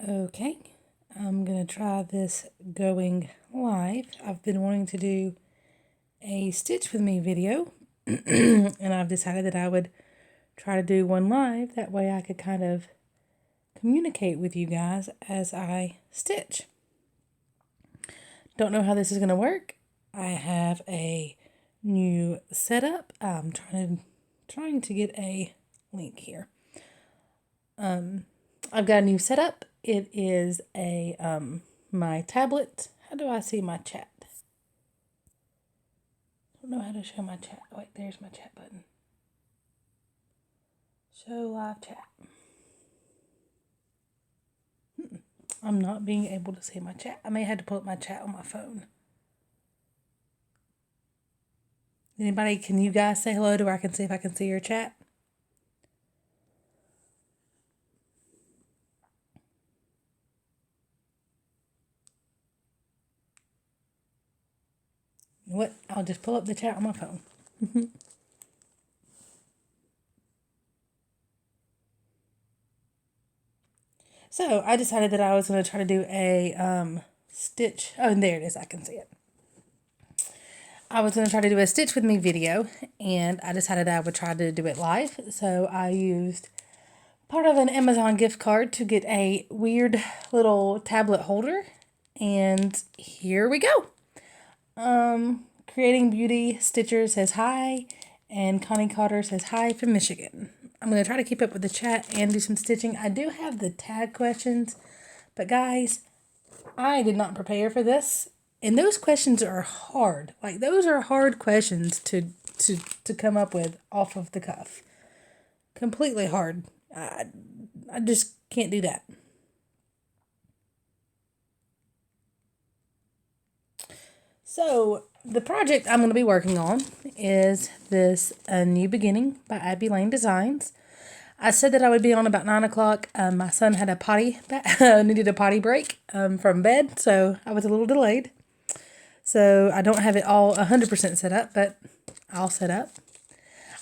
Okay, I'm gonna try this going live. I've been wanting to do a Stitch with Me video, and I've decided that I would try to do one live. That way I could kind of communicate with you guys as I stitch. Don't know how this is gonna work. I have a new setup. I'm trying to get a link here. I've got a new setup. It is a my tablet. How do I see my chat? I don't know how to show my chat. Wait, there's my chat button. Show live chat. I'm not being able to see my chat. I may have to pull up my chat on my phone. Anybody, can you guys say hello to where I can see if I can see your chat? What? I'll just pull up the chat on my phone. So I decided that I was going to try to do a stitch. Oh, and there it is. I can see it. I was going to try to do a Stitch with Me video, and I decided I would try to do it live. So I used part of an Amazon gift card to get a weird little tablet holder, and here we go. Creating Beauty Stitcher says hi, and Connie Carter says hi from Michigan. I'm going to try to keep up with the chat and do some stitching. I do have the tag questions, but guys, I did not prepare for this. And those questions are hard. Like, those are hard questions to come up with off of the cuff. Completely hard. I just can't do that. So, the project I'm going to be working on is this A New Beginning by Abby Lane Designs. I said that I would be on about 9 o'clock. My son had needed a potty break from bed, so I was a little delayed. So I don't have it all 100% set up, but I'll set up.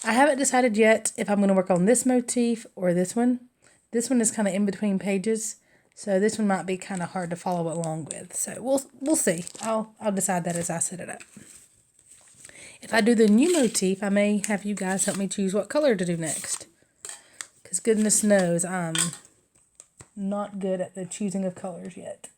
I haven't decided yet if I'm going to work on this motif or this one. This one is kind of in between pages, so this one might be kind of hard to follow along with. So we'll see. I'll decide that as I set it up. If I do the new motif, I may have you guys help me choose what color to do next. Because goodness knows I'm not good at the choosing of colors yet.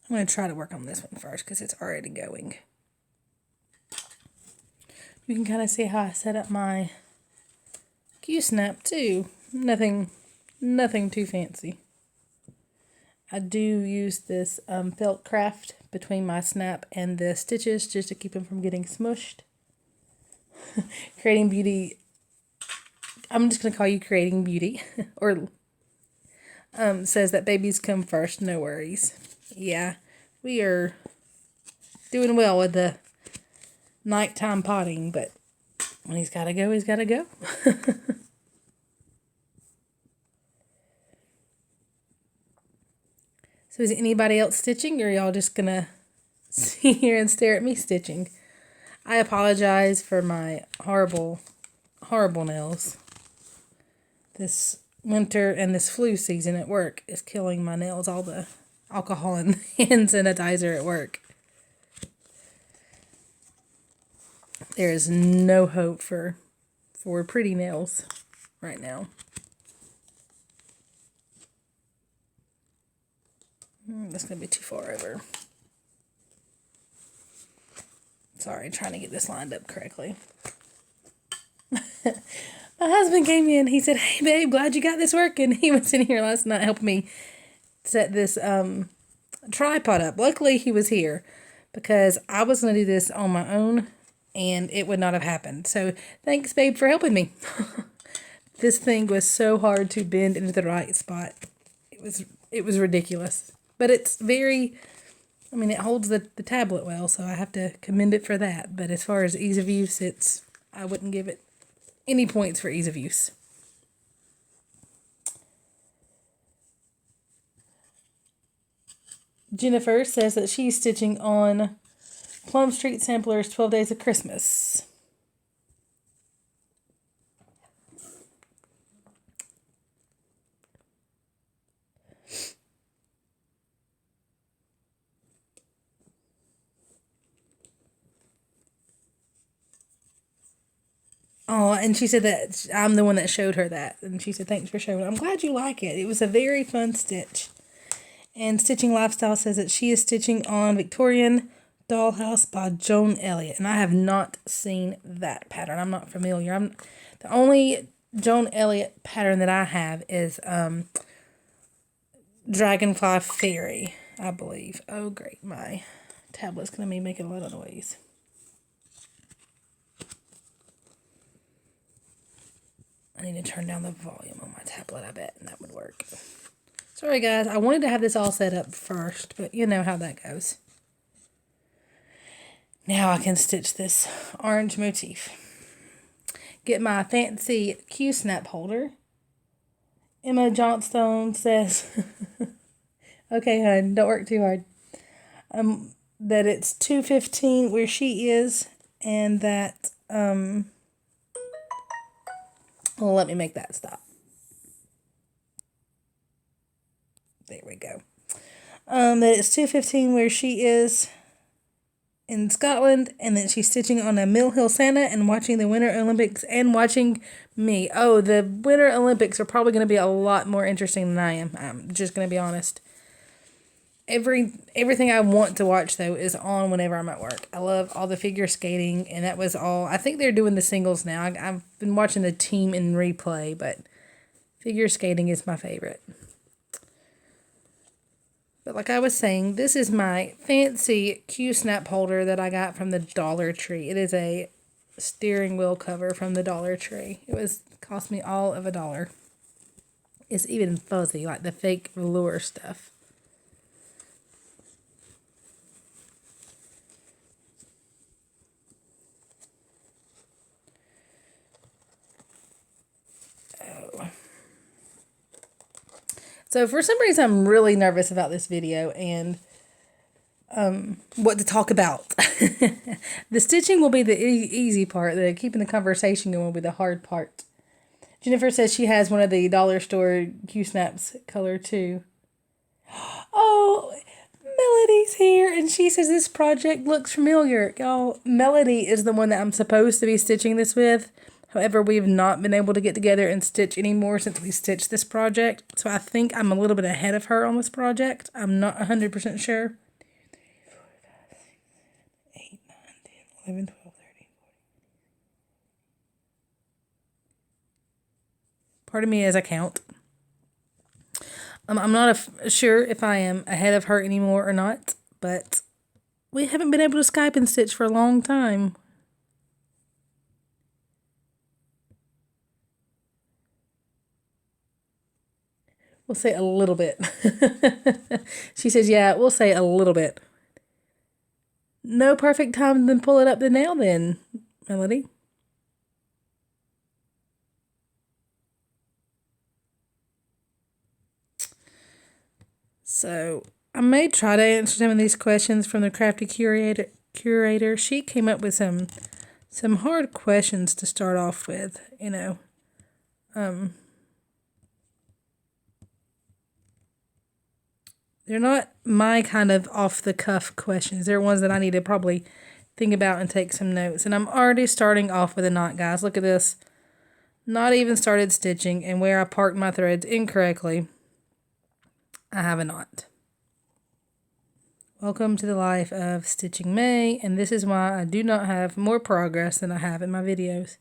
I'm going to try to work on this one first because it's already going. You can kind of see how I set up my Q-snap too. Nothing too fancy. I do use this felt craft between my snap and the stitches just to keep them from getting smushed. Creating Beauty. I'm just going to call you Creating Beauty. Or says that babies come first. No worries. Yeah, we are doing well with the nighttime potting, but when he's got to go, he's got to go. So is anybody else stitching, or are y'all just going to sit here and stare at me stitching? I apologize for my horrible, horrible nails. This winter and this flu season at work is killing my nails. All the alcohol and hand sanitizer at work. There is no hope for pretty nails right now. That's going to be too far over. Sorry, trying to get this lined up correctly. My husband came in. He said, "Hey, babe, glad you got this working." He was in here last night helping me set this tripod up. Luckily, he was here because I was going to do this on my own and it would not have happened. So thanks, babe, for helping me. This thing was so hard to bend into the right spot. It was ridiculous. But it's very, I mean, it holds the tablet well, so I have to commend it for that. But as far as ease of use, I wouldn't give it any points for ease of use. Jennifer says that she's stitching on Plum Street Samplers 12 Days of Christmas. Oh, and she said that I'm the one that showed her that. And she said, thanks for showing it. I'm glad you like it. It was a very fun stitch. And Stitching Lifestyle says that she is stitching on Victorian Dollhouse by Joan Elliott. And I have not seen that pattern. I'm not familiar. The only Joan Elliott pattern that I have is Dragonfly Fairy, I believe. Oh, great. My tablet's going to be making a lot of noise. I need to turn down the volume on my tablet, I bet, and that would work. Sorry, guys. I wanted to have this all set up first, but you know how that goes. Now I can stitch this orange motif. Get my fancy Q-snap holder. Emma Johnstone says, okay, hun, don't work too hard. That it's 2:15 where she is, and that, well, let me make that stop. There we go. That it's 2:15 where she is in Scotland, and that she's stitching on a Mill Hill Santa and watching the Winter Olympics and watching me. Oh, the Winter Olympics are probably going to be a lot more interesting than I am. I'm just going to be honest. Everything I want to watch, though, is on whenever I'm at work. I love all the figure skating, and that was all. I think they're doing the singles now. I've been watching the team in replay, but figure skating is my favorite. But like I was saying, this is my fancy Q-snap holder that I got from the Dollar Tree. It is a steering wheel cover from the Dollar Tree. Cost me all of $1. It's even fuzzy, like the fake velour stuff. So for some reason, I'm really nervous about this video and what to talk about. The stitching will be the easy part. Keeping the conversation going will be the hard part. Jennifer says she has one of the dollar store Q-snaps color too. Oh, Melody's here, and she says this project looks familiar. Y'all, Melody is the one that I'm supposed to be stitching this with. However, we've not been able to get together and stitch anymore since we stitched this project. So I think I'm a little bit ahead of her on this project. I'm not 100% sure. 8, 9, 10, 11, 12, 13, 14. Pardon me as I count. I'm not sure if I am ahead of her anymore or not, but we haven't been able to Skype and stitch for a long time. We'll say a little bit. She says, yeah, we'll say a little bit. No perfect time to pull it up the nail then, Melody. So I may try to answer some of these questions from the Crafty Curator. She came up with some hard questions to start off with, you know. They're not my kind of off-the-cuff questions. They're ones that I need to probably think about and take some notes. And I'm already starting off with a knot, guys. Look at this. Not even started stitching, and where I parked my threads incorrectly, I have a knot. Welcome to the life of Stitching May, and this is why I do not have more progress than I have in my videos.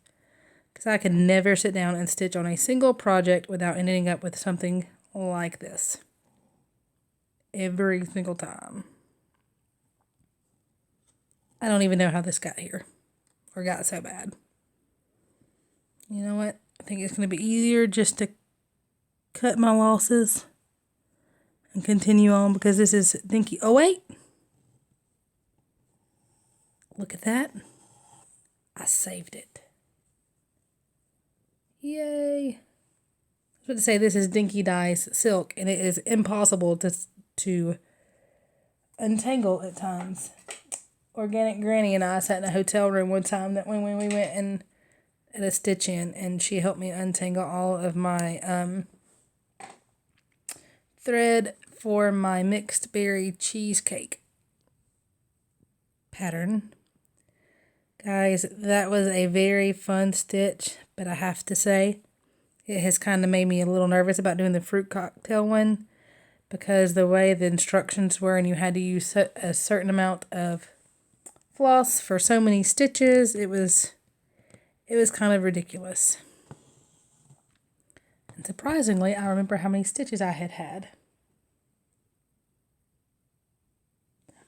Because I can never sit down and stitch on a single project without ending up with something like this. Every single time. I don't even know how this got here. Or got so bad. You know what? I think it's going to be easier just to cut my losses and continue on because this is Dinky. Oh, wait. Look at that. I saved it. Yay. I was about to say this is Dinky Dye's silk, and it is impossible to untangle at times. Organic Granny and I sat in a hotel room one time that when we went and at a stitch in, and she helped me untangle all of my thread for my mixed berry cheesecake pattern. Guys, that was a very fun stitch, but I have to say, it has kind of made me a little nervous about doing the fruit cocktail one, because the way the instructions were and you had to use a certain amount of floss for so many stitches, it was kind of ridiculous. And surprisingly, I remember how many stitches I had.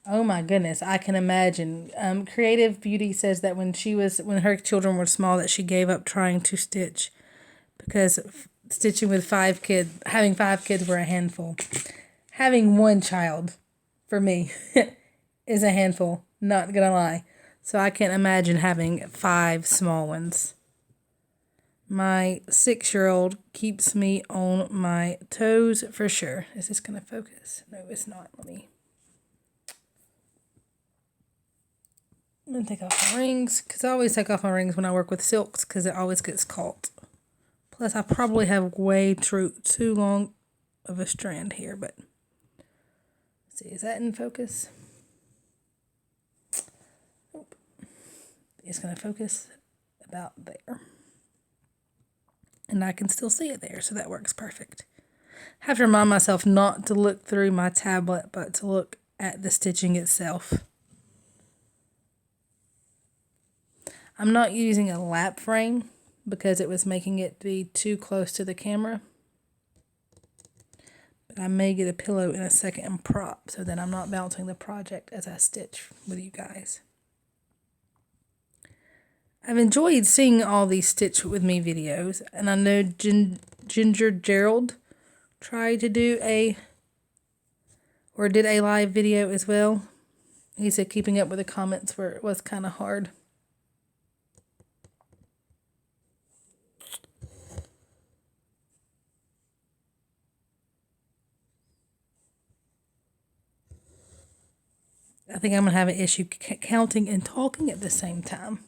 Oh my goodness, I can imagine. Creative Beauty says that when her children were small, that she gave up trying to stitch because stitching with having 5 kids were a handful. Having one child, for me, is a handful, not gonna lie. So I can't imagine having 5 small ones. My 6-year-old keeps me on my toes for sure. Is this gonna focus? No, it's not. I'm going to take off my rings, because I always take off my rings when I work with silks, because it always gets caught. Plus, I probably have way too long of a strand here, but let's see, is that in focus? Nope. It's going to focus about there. And I can still see it there, so that works perfect. I have to remind myself not to look through my tablet, but to look at the stitching itself. I'm not using a lap frame because it was making it be too close to the camera. But I may get a pillow in a second and prop so that I'm not bouncing the project as I stitch with you guys. I've enjoyed seeing all these Stitch With Me videos, and I know Ginger Gerald tried to do did a live video as well. He said keeping up with the comments was kind of hard. I think I'm going to have an issue counting and talking at the same time.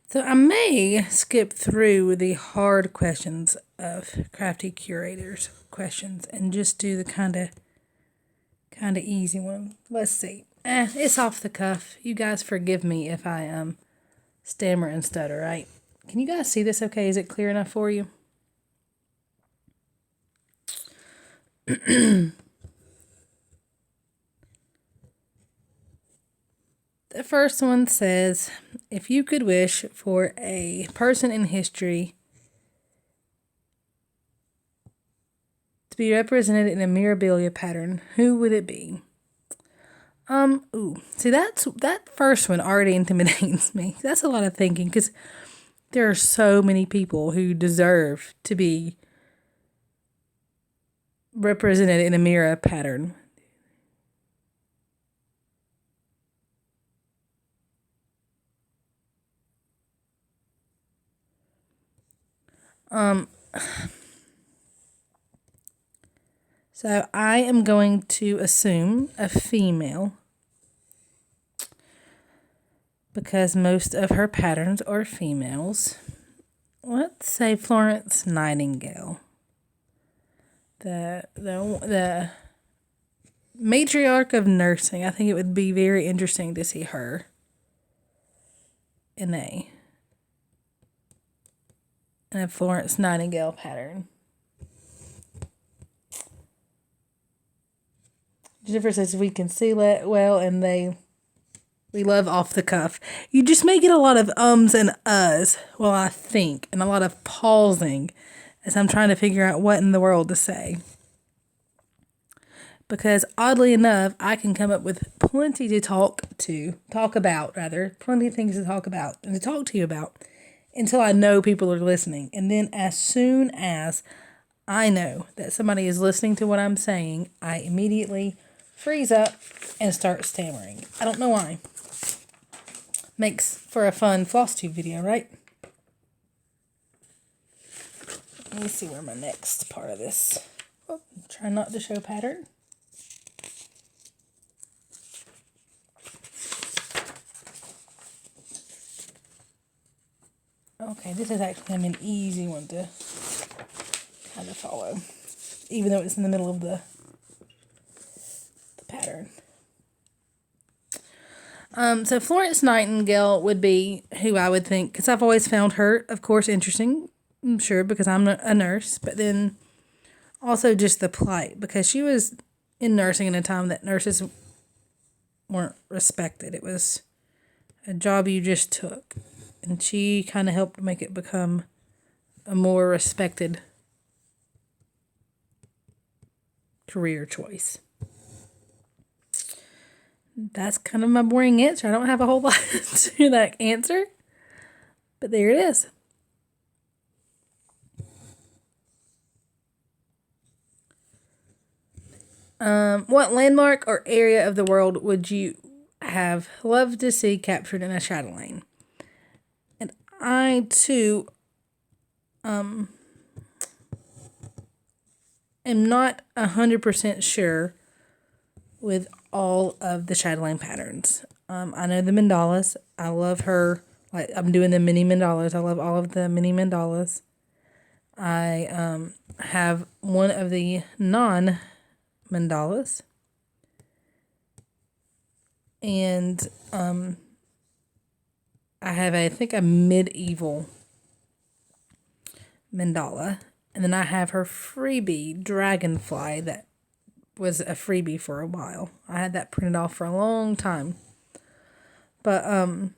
So I may skip through the hard questions of Crafty Curators questions and just do the kind of easy one. Let's see. It's off the cuff. You guys forgive me if I stammer and stutter, right? Can you guys see this okay? Is it clear enough for you? The first one says, if you could wish for a person in history to be represented in a Mirabilia pattern, who would it be? See, that first one already intimidates me. That's a lot of thinking, because there are so many people who deserve to be represented in a Mira pattern. So I am going to assume a female, because most of her patterns are females. Let's say Florence Nightingale. The matriarch of nursing. I think it would be very interesting to see her in a Florence Nightingale pattern. Jennifer says we can see that well, and we love off the cuff. You just may get a lot of ums and uhs while I think, and a lot of pausing as I'm trying to figure out what in the world to say. Because oddly enough, I can come up with plenty to talk about, plenty of things to talk about and to talk to you about until I know people are listening. And then as soon as I know that somebody is listening to what I'm saying, I immediately freeze up and start stammering. I don't know why. Makes for a fun floss tube video, right? Let me see where my next part of this. Oh, try not to show pattern. Okay, this is actually an easy one to kind of follow, even though it's in the middle of the pattern. So Florence Nightingale would be who I would think, because I've always found her, of course, interesting. I'm sure because I'm a nurse, but then also just the plight, because she was in nursing in a time that nurses weren't respected. It was a job you just took, and she kind of helped make it become a more respected career choice. That's kind of my boring answer. I don't have a whole lot to that answer, but there it is. What landmark or area of the world would you have loved to see captured in a chatelaine? And I, too, am not 100% sure with all of the chatelaine patterns. I know the mandalas. I love her. Like, I'm doing the mini mandalas. I love all of the mini mandalas. I have one of the non-mandalas. And I have, I think, a medieval mandala. And then I have her freebie dragonfly that was a freebie for a while. I had that printed off for a long time. But I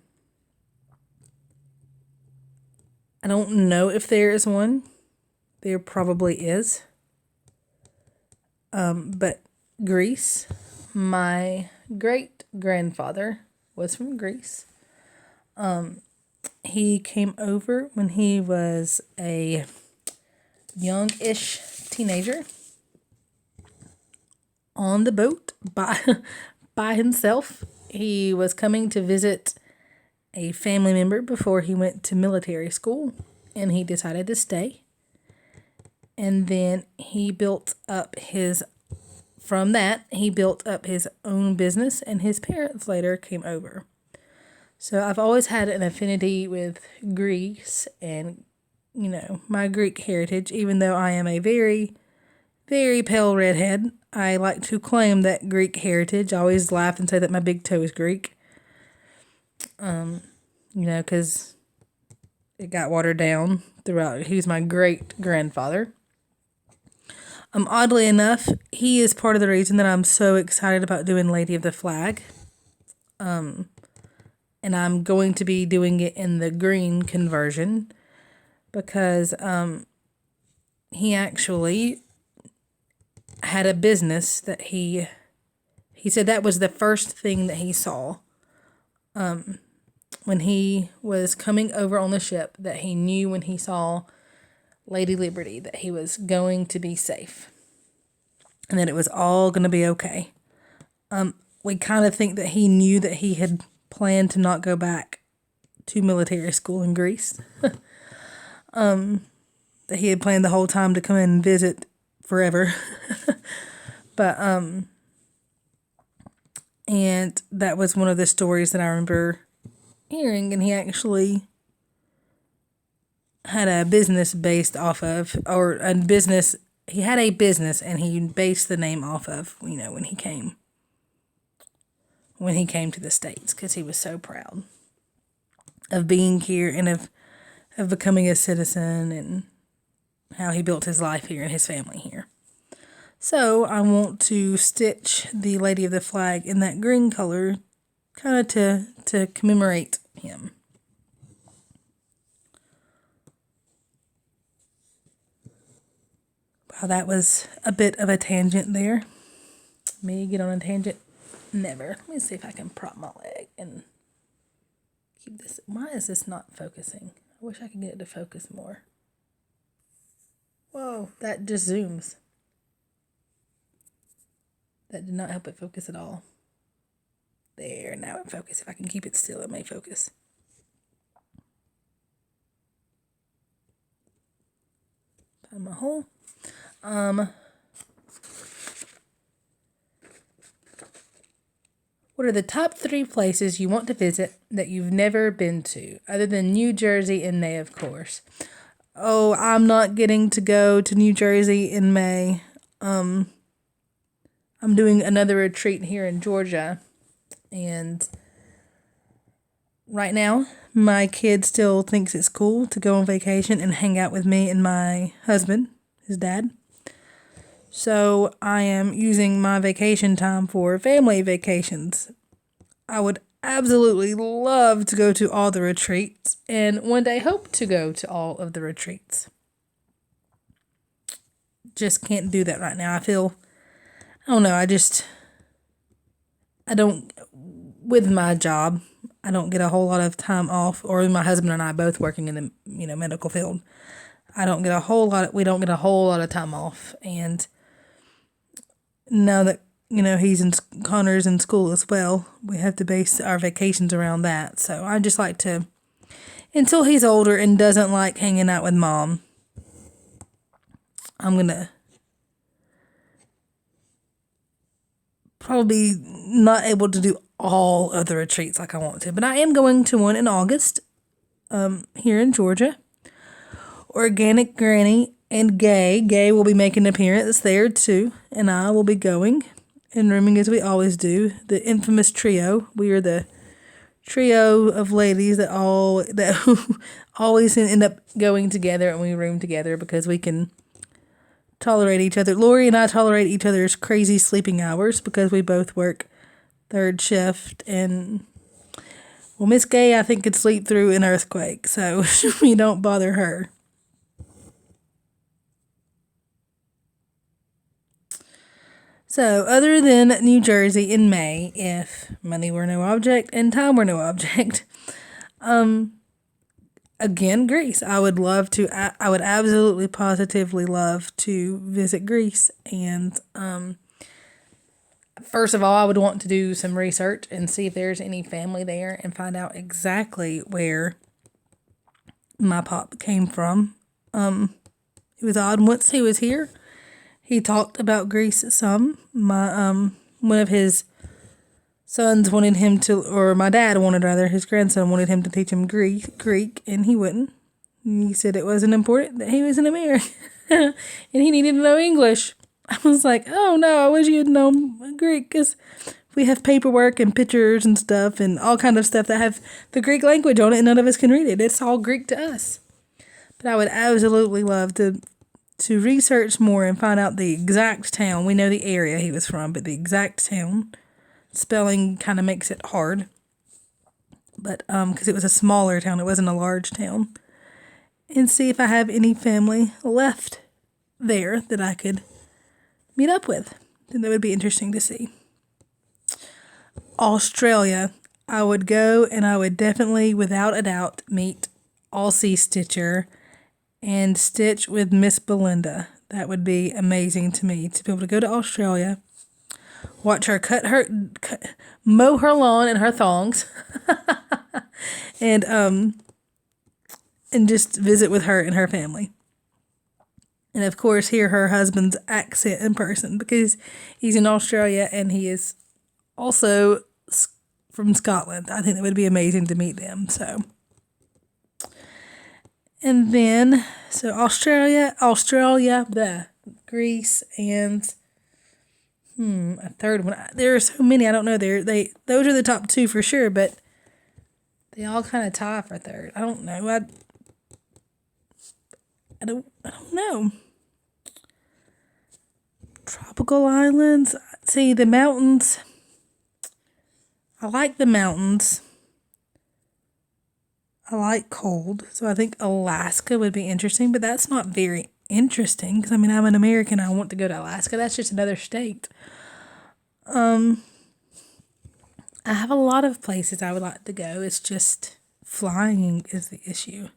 don't know if there is one. There probably is. But Greece, my great-grandfather was from Greece. He came over when he was a young-ish teenager on the boat by himself. He was coming to visit a family member before he went to military school, and he decided to stay. And then he built up his own business, and his parents later came over. So I've always had an affinity with Greece and, my Greek heritage, even though I am a very, very pale redhead. I like to claim that Greek heritage. I always laugh and say that my big toe is Greek. Because it got watered down throughout. He was my great-grandfather. Oddly enough, he is part of the reason that I'm so excited about doing Lady of the Flag. And I'm going to be doing it in the green conversion because he actually had a business that he said that was the first thing that he saw when he was coming over on the ship, that he knew when he saw Lady Liberty that he was going to be safe and that it was all going to be okay. We kind of think that he knew that he had planned to not go back to military school in Greece. That he had planned the whole time to come in and visit forever. But, and that was one of the stories that I remember hearing, and he actually had a business based off of, he had a business and he based the name off of, when he came to the States, because he was so proud of being here and of becoming a citizen and how he built his life here and his family here. So I want to stitch the Lady of the Flag in that green color, kind of to commemorate him. Wow, that was a bit of a tangent there. Me get on a tangent? Never. Let me see if I can prop my leg and keep this. Why is this not focusing? I wish I could get it to focus more. Whoa, that just zooms. That did not help it focus at all. There, now it focused. If I can keep it still, it may focus. Find my hole. What are the top 3 places you want to visit that you've never been to, other than New Jersey in May, of course? Oh, I'm not getting to go to New Jersey in May. I'm doing another retreat here in Georgia, and right now my kid still thinks it's cool to go on vacation and hang out with me and my husband, his dad. So I am using my vacation time for family vacations. I would absolutely love to go to all the retreats and one day hope to go to all of the retreats. Just can't do that right now. I don't know, with my job, I don't get a whole lot of time off, or my husband and I both working in the, medical field. We don't get a whole lot of time off. And now that, Connor's in school as well, we have to base our vacations around that. So I just like to, until he's older and doesn't like hanging out with mom, I'm going to probably not able to do all of the retreats like I want to. But I am going to one in August here in Georgia. Organic Granny and Gay. Gay will be making an appearance there too. And I will be going and rooming as we always do. The infamous trio. We are the trio of ladies that always end up going together, and we room together because we can tolerate each other. Lori and I tolerate each other's crazy sleeping hours because we both work third shift, and Miss Gay I think could sleep through an earthquake, so we don't bother her. So, other than New Jersey in May, if money were no object and time were no object, again, Greece. I would absolutely positively love to visit Greece. And first of all, I would want to do some research and see if there's any family there and find out exactly where my pop came from. It was odd. Once he was here, he talked about Greece some. One of his sons wanted him to, or my dad wanted rather, his grandson wanted him to teach him Greek, and he wouldn't. He said it wasn't important that he was an American, and he needed to know English. I was like, oh no, I wish you'd know Greek, because we have paperwork and pictures and stuff and all kind of stuff that have the Greek language on it, and none of us can read it. It's all Greek to us. But I would absolutely love to research more and find out the exact town. We know the area he was from, but the exact town. Spelling kind of makes it hard. But, because it was a smaller town, it wasn't a large town. And see if I have any family left there that I could meet up with. And that would be interesting to see. Australia. I would go, and I would definitely, without a doubt, meet Aussie Stitcher and stitch with Miss Belinda. That would be amazing to me, to be able to go to Australia, watch her mow her lawn in her thongs, and just visit with her and her family. And of course, hear her husband's accent in person, because he's in Australia and he is also from Scotland. I think that would be amazing to meet them. So. And then, so Australia, Greece, and a third one. There are so many, I don't know. Those are the top 2 for sure, but they all kind of tie for third. I don't know. I don't know. Tropical islands. See, the mountains. I like the mountains. I like cold, so I think Alaska would be interesting, but that's not very interesting, because, I'm an American, I want to go to Alaska. That's just another state. I have a lot of places I would like to go. It's just flying is the issue.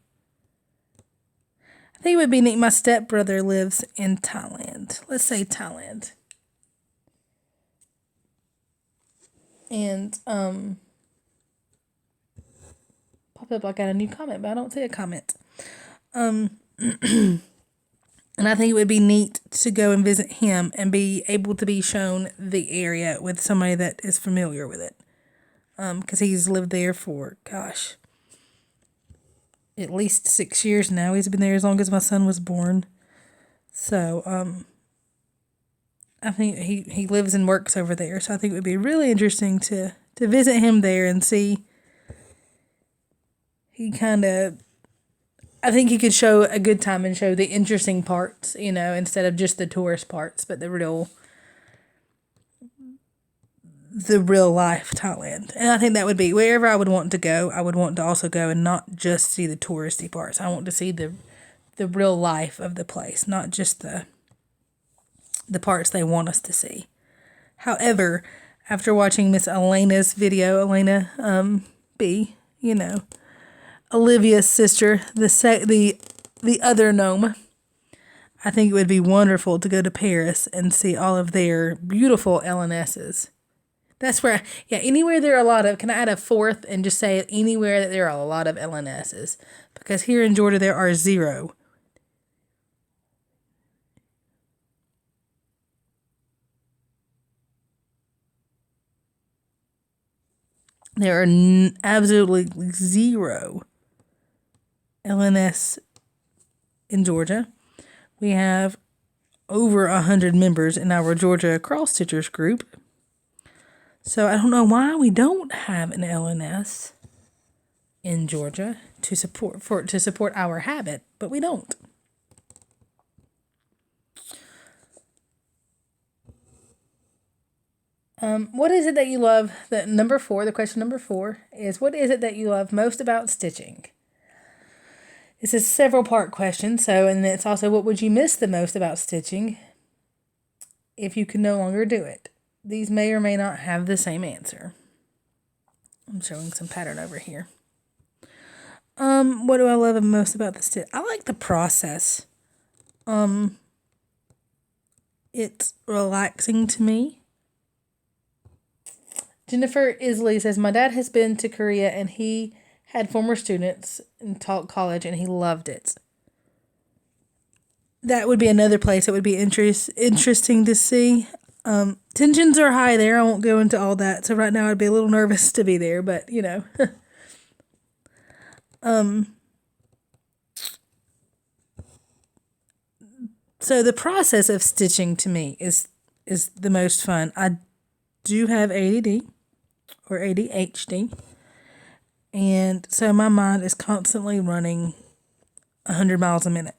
I think it would be neat. My stepbrother lives in Thailand. Let's say Thailand. And popped up, I got a new comment, but I don't see a comment. And I think it would be neat to go and visit him and be able to be shown the area with somebody that is familiar with it. Because he's lived there for, gosh, at least 6 years now. He's been there as long as my son was born. So, I think he lives and works over there. So I think it would be really interesting to visit him there and see. I think he could show a good time and show the interesting parts, instead of just the tourist parts, but the real life Thailand. And I think that would be wherever I would want to go. I would want to also go and not just see the touristy parts. I want to see the real life of the place, not just the parts they want us to see. However, after watching Miss Elena's video, Elena B, Olivia's sister, the other gnome, I think it would be wonderful to go to Paris and see all of their beautiful LNSs. That's where, anywhere there are a lot of, can I add a fourth and just say anywhere that there are a lot of LNSs? Because here in Georgia there are 0. There are absolutely 0 LNS in Georgia. We have over 100 members in our Georgia Cross Stitchers group. So I don't know why we don't have an LNS in Georgia to support our habit, but we don't. What is it that you love? The question number 4 is, what is it that you love most about stitching? It's a several part question, and it's also, what would you miss the most about stitching if you could no longer do it? These may or may not have the same answer. I'm showing some pattern over here. What do I love most about the stitch? I like the process. It's relaxing to me. Jennifer Isley says, my dad has been to Korea and he had former students and taught college and he loved it. That would be another place that would be interesting to see. Tensions are high there. I won't go into all that. So right now I'd be a little nervous to be there, but So the process of stitching to me is the most fun. I do have ADD or ADHD. And so my mind is constantly running 100 miles a minute.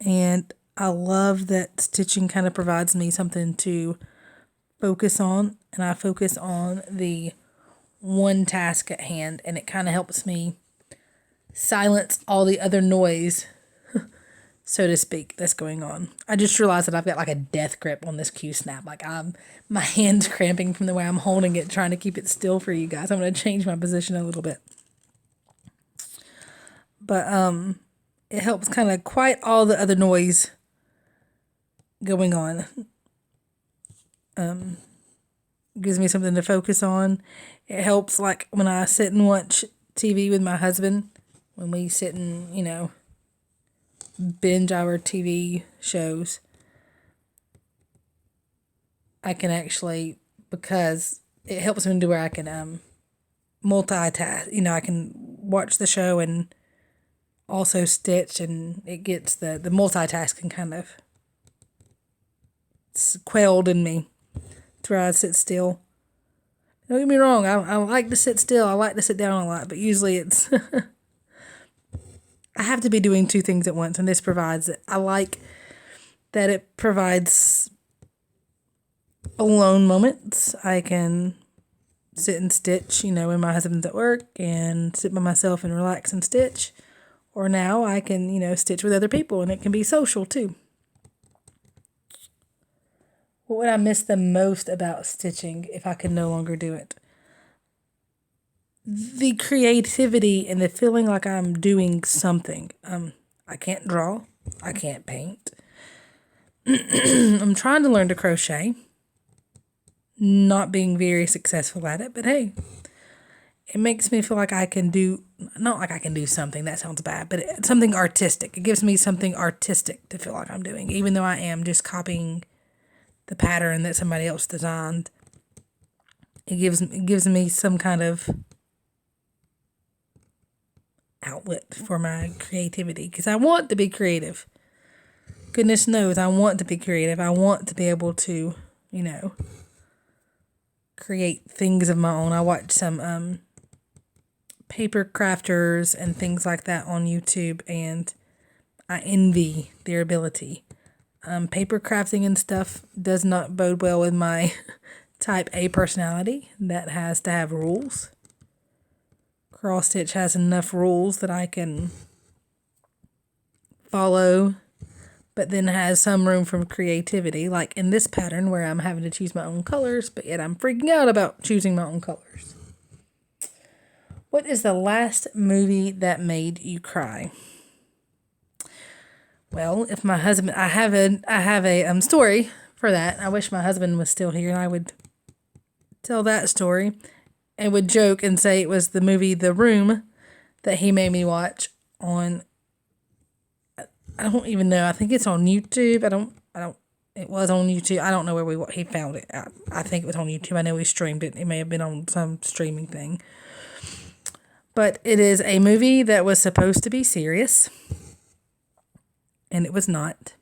And I love that stitching kind of provides me something to focus on. And I focus on the one task at hand. And it kind of helps me silence all the other noise, so to speak, that's going on. I just realized that I've got like a death grip on this Q-snap. Like my hand's cramping from the way I'm holding it, trying to keep it still for you guys. I'm going to change my position a little bit. But it helps kind of quiet all the other noise going on. Gives me something to focus on. It helps like when I sit and watch TV with my husband, when we sit and, binge our TV shows. I can actually, because it helps me to where I can multitask. I can watch the show and also stitch, and it gets the multitasking kind of quelled in me to where I sit still. Don't get me wrong, I like to sit still. I like to sit down a lot, but usually it's I have to be doing 2 things at once, and this provides it. I like that it provides alone moments. I can sit and stitch, when my husband's at work, and sit by myself and relax and stitch. Or now I can, stitch with other people, and it can be social too. What would I miss the most about stitching if I could no longer do it? The creativity and the feeling like I'm doing something. I can't draw. I can't paint. I'm trying to learn to crochet. not being very successful at it, but hey, it makes me feel like I can do, not like I can do something, that sounds bad, but something artistic. It gives me something artistic to feel like I'm doing, even though I am just copying the pattern that somebody else designed. It gives me some kind of outlet for my creativity, because I want to be creative. Goodness knows I want to be creative. I want to be able to, create things of my own. I watch some paper crafters and things like that on YouTube, and I envy their ability. Paper crafting and stuff does not bode well with my type A personality that has to have rules. Cross stitch has enough rules that I can follow, but then has some room for creativity, like in this pattern where I'm having to choose my own colors, but yet I'm freaking out about choosing my own colors. What is the last movie that made you cry? Well, if my husband, I have a story for that. I wish my husband was still here and I would tell that story and would joke and say it was the movie The Room that he made me watch on, I don't even know. I think it's on YouTube. It was on YouTube. I don't know where he found it. I think it was on YouTube. I know he streamed it. It may have been on some streaming thing. But it is a movie that was supposed to be serious, and it was not.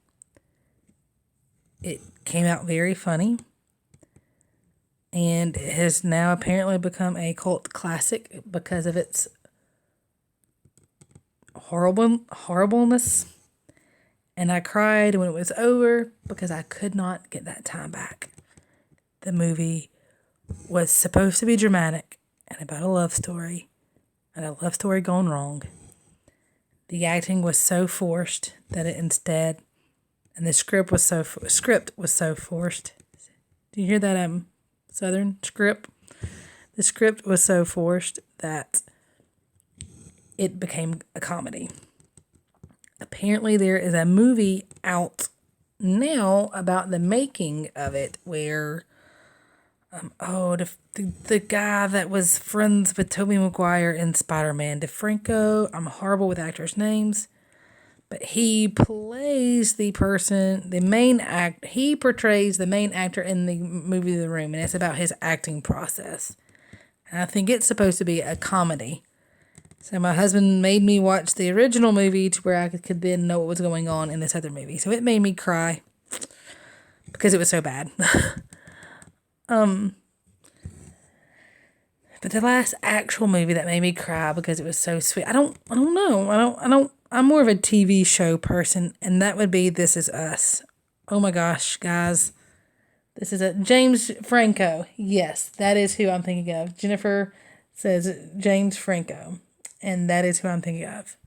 It came out very funny, and it has now apparently become a cult classic because of its horribleness. And I cried when it was over because I could not get that time back. The movie was supposed to be dramatic and about a love story, and a love story gone wrong. The acting was so forced that it instead, and the script was so forced. Do you hear that Southern script? The script was so forced that it became a comedy. Apparently there is a movie out now about the making of it where the guy that was friends with Tobey Maguire in Spider-Man, DeFranco, I'm horrible with actors' names, but he plays he portrays the main actor in the movie The Room, and it's about his acting process. And I think it's supposed to be a comedy. So my husband made me watch the original movie to where I could then know what was going on in this other movie. So it made me cry because it was so bad. But the last actual movie that made me cry because it was so sweet, I don't know. I'm more of a TV show person, and that would be This Is Us. Oh my gosh, guys. This is James Franco. Yes, that is who I'm thinking of. Jennifer says James Franco. And that is who I'm thinking of.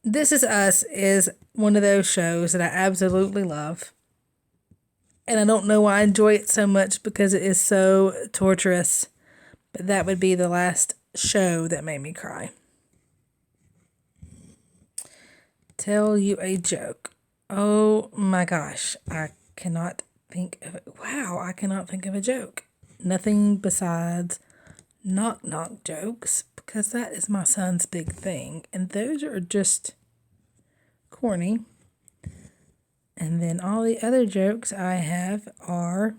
This Is Us is one of those shows that I absolutely love. And I don't know why I enjoy it so much because it is so torturous. But that would be the last show that made me cry. Tell you a joke. Oh my gosh. I cannot think of it. Wow, I cannot think of a joke. Nothing besides knock knock jokes, because that is my son's big thing, and those are just corny. And then all the other jokes I have are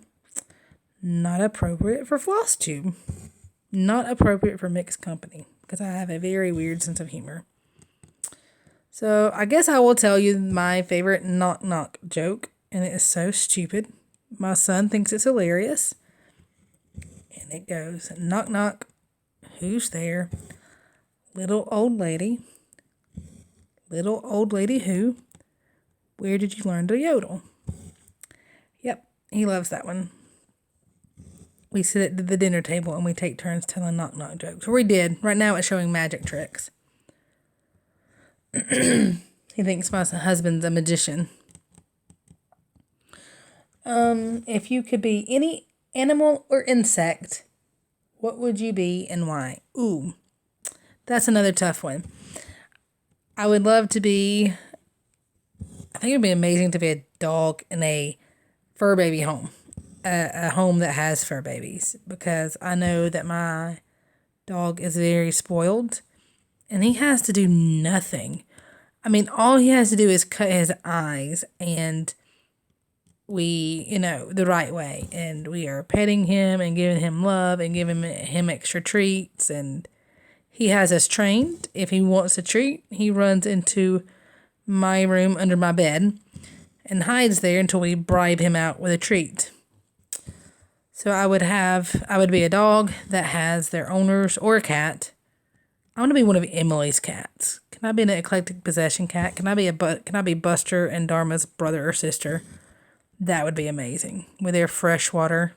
not appropriate for FlossTube, not appropriate for mixed company, because I have a very weird sense of humor. So I guess I will tell you my favorite knock knock joke, and it is so stupid. My son thinks it's hilarious, and it goes, knock knock. Who's there? Little old lady. Little old lady who? Where did you learn to yodel? Yep, he loves that one. We sit at the dinner table and we take turns telling knock knock jokes. Or we did. Right now it's showing magic tricks. He thinks my husband's a magician. If you could be any animal or insect, what would you be and why? Ooh, that's another tough one. I would love to be, I think it would be amazing to be a dog in a fur baby home, a home that has fur babies, because I know that my dog is very spoiled and he has to do nothing. I mean, all he has to do is cut his eyes, and the right way, and we are petting him and giving him love and giving him extra treats, and he has us trained. If he wants a treat, he runs into my room under my bed and hides there until we bribe him out with a treat. So I would be a dog that has their owners, or a cat. I want to be one of Emily's cats. Can I be an eclectic possession cat? Can I be Buster and Dharma's brother or sister? That would be amazing. With their fresh water.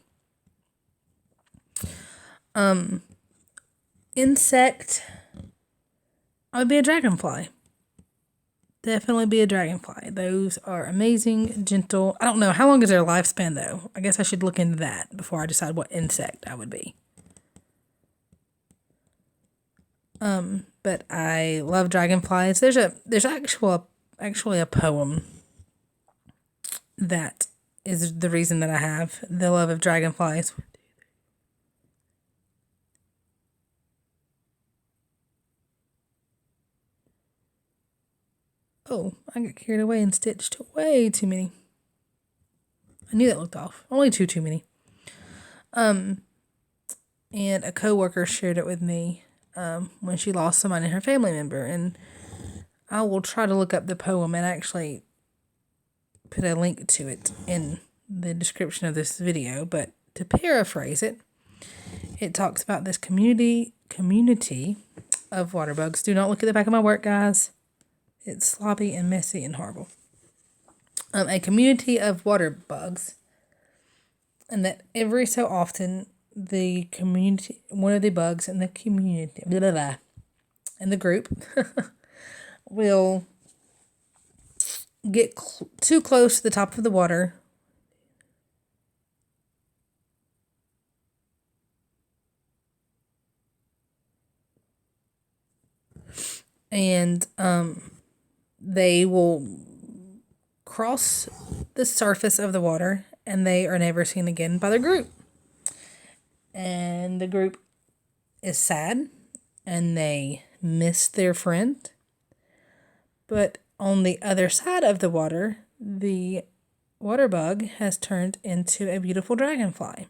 Insect. I would be a dragonfly. Definitely be a dragonfly. Those are amazing, gentle. I don't know. How long is their lifespan, though? I guess I should look into that before I decide what insect I would be. But I love dragonflies. There's actually a poem that is the reason that I have the love of dragonflies. Oh, I got carried away and stitched way too many. I knew that looked off. Only too many. And a coworker shared it with me when she lost someone in her family member, and I will try to look up the poem and actually put a link to it in the description of this video. But to paraphrase it, it talks about this community of water bugs. Do not look at the back of my work, guys. It's sloppy and messy and horrible. A community of water bugs, and that every so often one of the bugs in the community, in the group, will get too close to the top of the water. And they will cross the surface of the water, and they are never seen again by the group. And the group is sad, and they miss their friend. But on the other side of the water, the water bug has turned into a beautiful dragonfly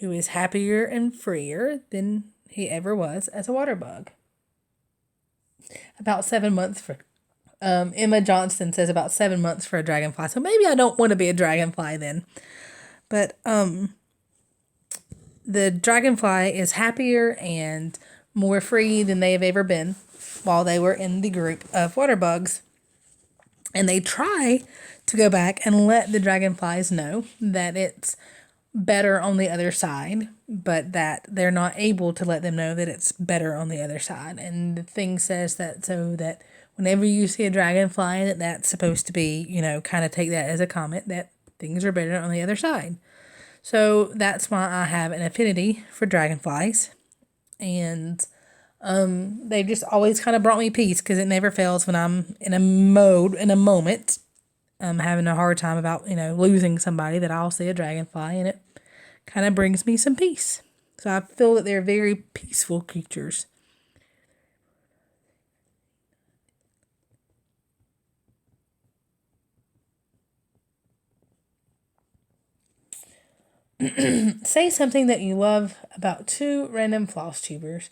who is happier and freer than he ever was as a water bug. About 7 months for Emma Johnston says about 7 months for a dragonfly. So maybe I don't want to be a dragonfly then. But the dragonfly is happier and more free than they have ever been while they were in the group of water bugs. And they try to go back and let the dragonflies know that it's better on the other side, but that they're not able to let them know that it's better on the other side. And the thing says that so that whenever you see a dragonfly, that's supposed to be, kind of take that as a comment that things are better on the other side. So that's why I have an affinity for dragonflies. And they've just always kind of brought me peace, because it never fails when I'm in a moment, having a hard time about, losing somebody, that I'll see a dragonfly, and it kind of brings me some peace. So I feel that they're very peaceful creatures. Say something that you love about 2 random floss tubers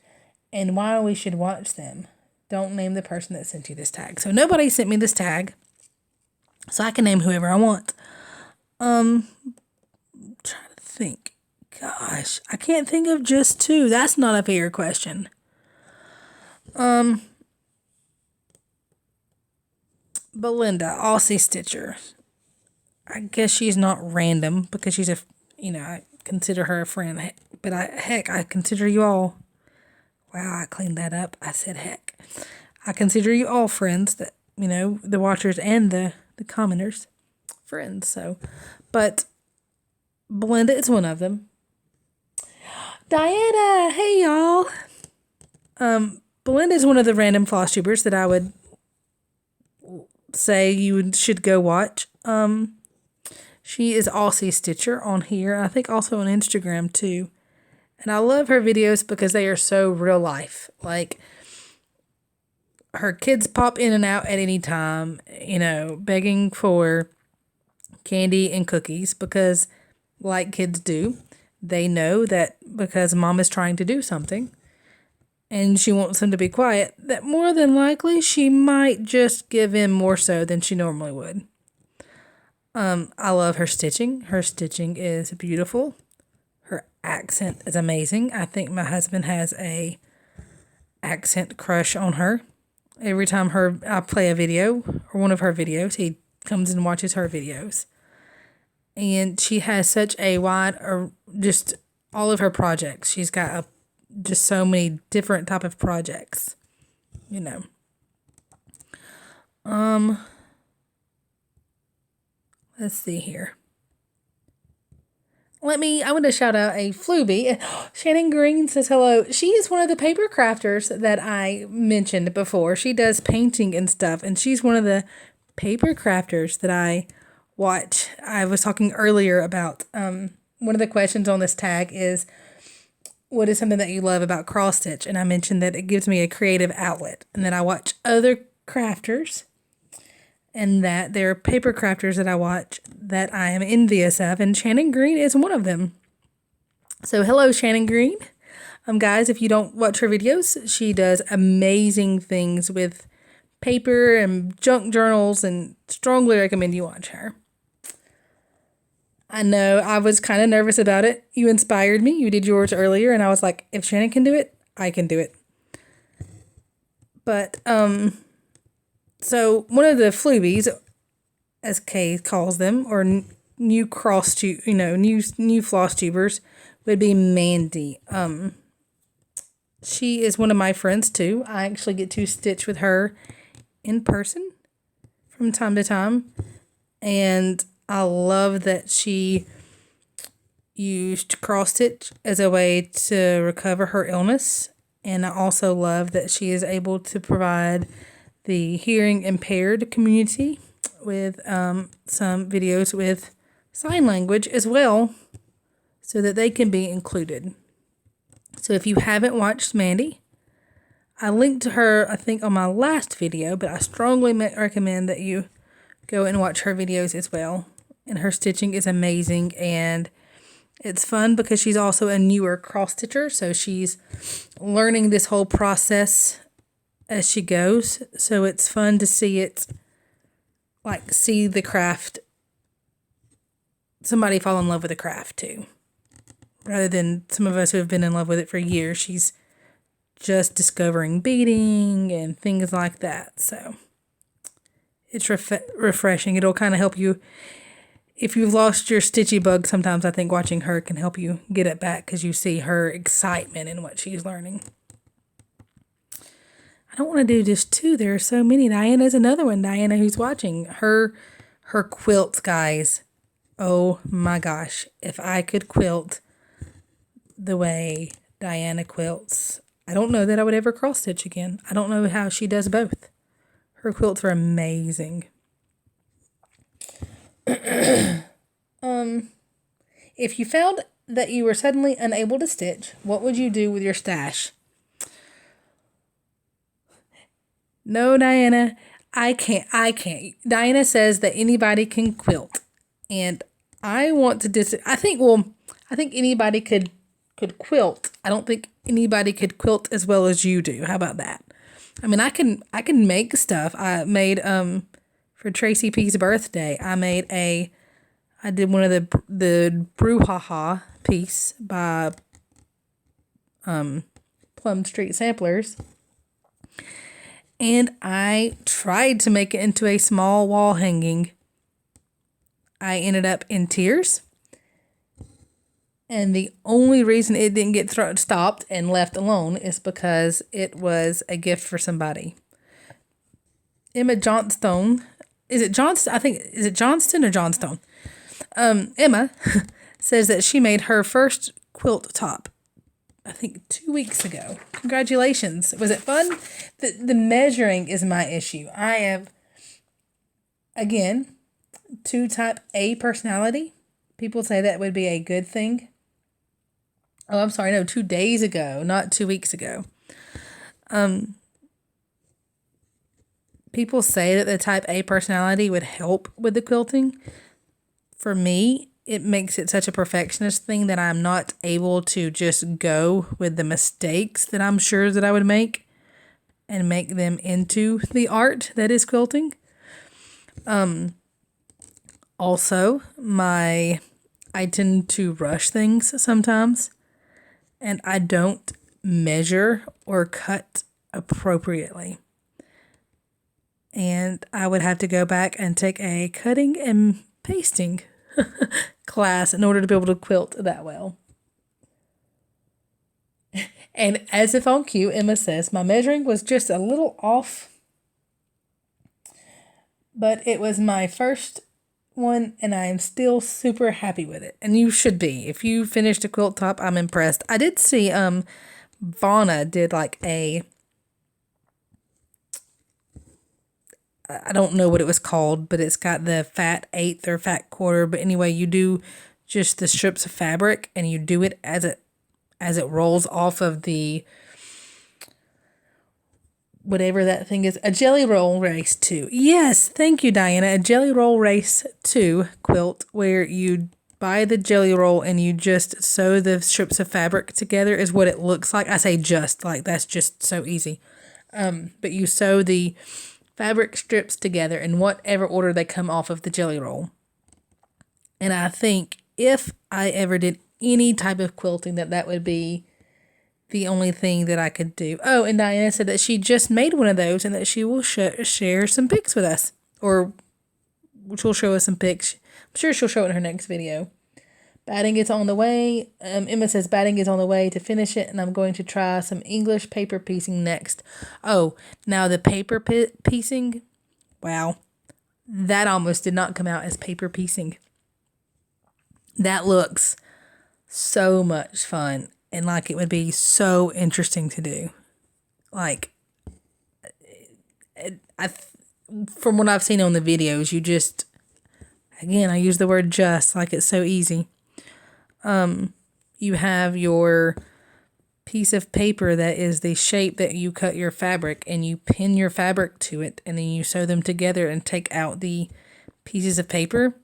and why we should watch them. Don't name the person that sent you this tag. So nobody sent me this tag, so I can name whoever I want. Trying to think. Gosh, I can't think of just 2. That's not a fair question. Belinda, Aussie Stitcher. I guess she's not random because she's I consider her a friend. But I consider you all. Wow, I cleaned that up. I said heck. I consider you all friends, that, the watchers and the commenters friends. So, but Belinda is one of them. Diana, hey y'all. Belinda is one of the random floss tubers that I would say you should go watch. She is Aussie Stitcher on here. I think also on Instagram too. And I love her videos because they are so real life. Like, her kids pop in and out at any time, begging for candy and cookies because, like kids do, they know that because mom is trying to do something and she wants them to be quiet, that more than likely she might just give in more so than she normally would. I love her stitching. Her stitching is beautiful. Her accent is amazing. I think my husband has a accent crush on her. Every time I play a video or one of her videos, he comes and watches her videos. And she has such a wide, just all of her projects. She's got just so many different type of projects, Let's see here. I want to shout out a Fluby. Shannon Green says hello. She is one of the paper crafters that I mentioned before. She does painting and stuff, and she's one of the paper crafters that I watch. I was talking earlier about one of the questions on this tag is, what is something that you love about cross stitch? And I mentioned that it gives me a creative outlet, and that I watch other crafters, and that there are paper crafters that I watch that I am envious of, and Shannon Green is one of them. So hello, Shannon Green. Guys, if you don't watch her videos, she does amazing things with paper and junk journals, and strongly recommend you watch her. I know I was kind of nervous about it. You inspired me. You did yours earlier, and I was like, if Shannon can do it, I can do it. But, so one of the Flubies, as Kay calls them, or new new floss tubers, would be Mandy. She is one of my friends too. I actually get to stitch with her in person from time to time, and I love that she used cross stitch as a way to recover her illness, and I also love that she is able to provide the hearing impaired community with some videos with sign language as well, so that they can be included. So if you haven't watched Mandy, I linked to her, I think, on my last video, but I strongly recommend that you go and watch her videos as well. And her stitching is amazing, and it's fun because she's also a newer cross stitcher, so she's learning this whole process as she goes. So it's fun to see see the craft, somebody fall in love with the craft too, rather than some of us who have been in love with it for years. She's just discovering beading and things like that. So it's refreshing. It'll kind of help you. If you've lost your stitchy bug, sometimes I think watching her can help you get it back, because you see her excitement in what she's learning. I don't want to do just two. There are so many. Diana's another one. Diana, who's watching. Her quilts, guys. Oh my gosh. If I could quilt the way Diana quilts, I don't know that I would ever cross stitch again. I don't know how she does both. Her quilts are amazing. If you found that you were suddenly unable to stitch, what would you do with your stash? No, Diana, I can't. Diana says that anybody can quilt, and I want to I think anybody could quilt. I don't think anybody could quilt as well as you do. How about that? I mean, I can make stuff. I made for Tracy P's birthday, I did one of the brouhaha piece by Plum Street Samplers. And I tried to make it into a small wall hanging. I ended up in tears. And the only reason it didn't get stopped and left alone is because it was a gift for somebody. Emma Johnstone. Is it Johnston? I think, is it Johnston or Johnstone? Emma says that she made her first quilt top, I think 2 weeks ago. Congratulations. Was it fun? The measuring is my issue. I have, again, two type A personality. People say that would be a good thing. Oh, I'm sorry, no, 2 days ago, not 2 weeks ago. People say that the type A personality would help with the quilting. For me, it makes it such a perfectionist thing that I'm not able to just go with the mistakes that I'm sure that I would make and make them into the art that is quilting. Also, I tend to rush things sometimes, and I don't measure or cut appropriately. And I would have to go back and take a cutting and pasting class in order to be able to quilt that well. And as if on cue, Emma says, my measuring was just a little off, but it was my first one and I am still super happy with it. And you should be. If you finished a quilt top, I'm impressed. I did see Vonna did like I don't know what it was called, but it's got the fat eighth or fat quarter. But anyway, you do just the strips of fabric and you do it as it rolls off of the whatever that thing is, a Jelly Roll Race 2. Yes, thank you, Diana. A Jelly Roll Race 2 quilt where you buy the jelly roll and you just sew the strips of fabric together is what it looks like. I say just, like that's just so easy. But you sew the fabric strips together in whatever order they come off of the jelly roll. And I think if I ever did any type of quilting, that would be the only thing that I could do. Oh, and Diana said that she just made one of those and that she will share some pics with us. Or she'll show us some pics. I'm sure she'll show it in her next video. Batting is on the way. Emma says batting is on the way to finish it, and I'm going to try some English paper piecing next. Oh, now the paper piecing, wow, that almost did not come out as paper piecing. That looks so much fun, and like it would be so interesting to do. Like, from what I've seen on the videos, you just, again, I use the word just, like it's so easy. You have your piece of paper that is the shape that you cut your fabric, and you pin your fabric to it, and then you sew them together and take out the pieces of paper.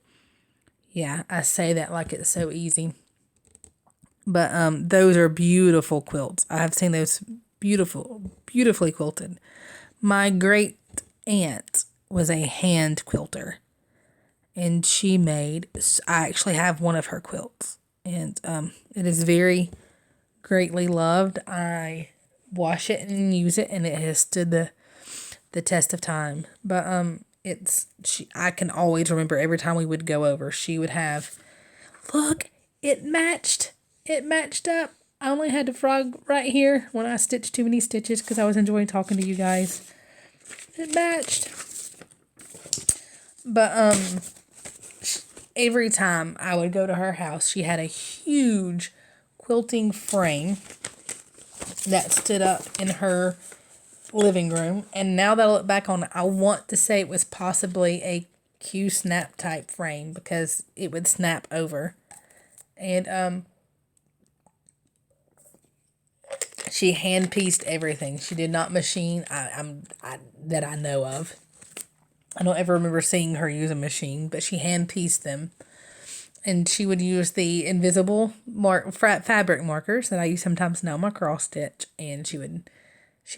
Yeah, I say that like it's so easy. But those are beautiful quilts. I have seen those beautifully quilted. My great aunt was a hand quilter, and she made, I actually have one of her quilts. And it is very greatly loved. I wash it and use it, and it has stood the test of time. But I can always remember every time we would go over, she would have, look, it matched up. I only had the frog right here when I stitched too many stitches because I was enjoying talking to you guys. It matched. But every time I would go to her house, she had a huge quilting frame that stood up in her living room. And now that I look back on it, I want to say it was possibly a Q-snap type frame because it would snap over. And she hand pieced everything. She did not machine. That I know of. I don't ever remember seeing her use a machine, but she hand pieced them. And she would use the invisible fabric markers that I use sometimes now my cross stitch. And she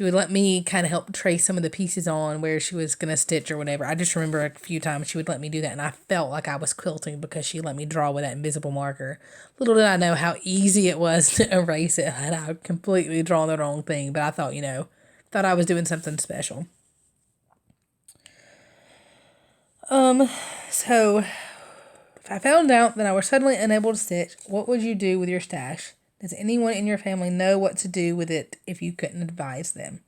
would let me kind of help trace some of the pieces on where she was going to stitch or whatever. I just remember a few times she would let me do that. And I felt like I was quilting because she let me draw with that invisible marker. Little did I know how easy it was to erase it. And I completely drawn the wrong thing. But I thought, thought I was doing something special. So if I found out that I was suddenly unable to stitch, what would you do with your stash? Does anyone in your family know what to do with it if you couldn't advise them?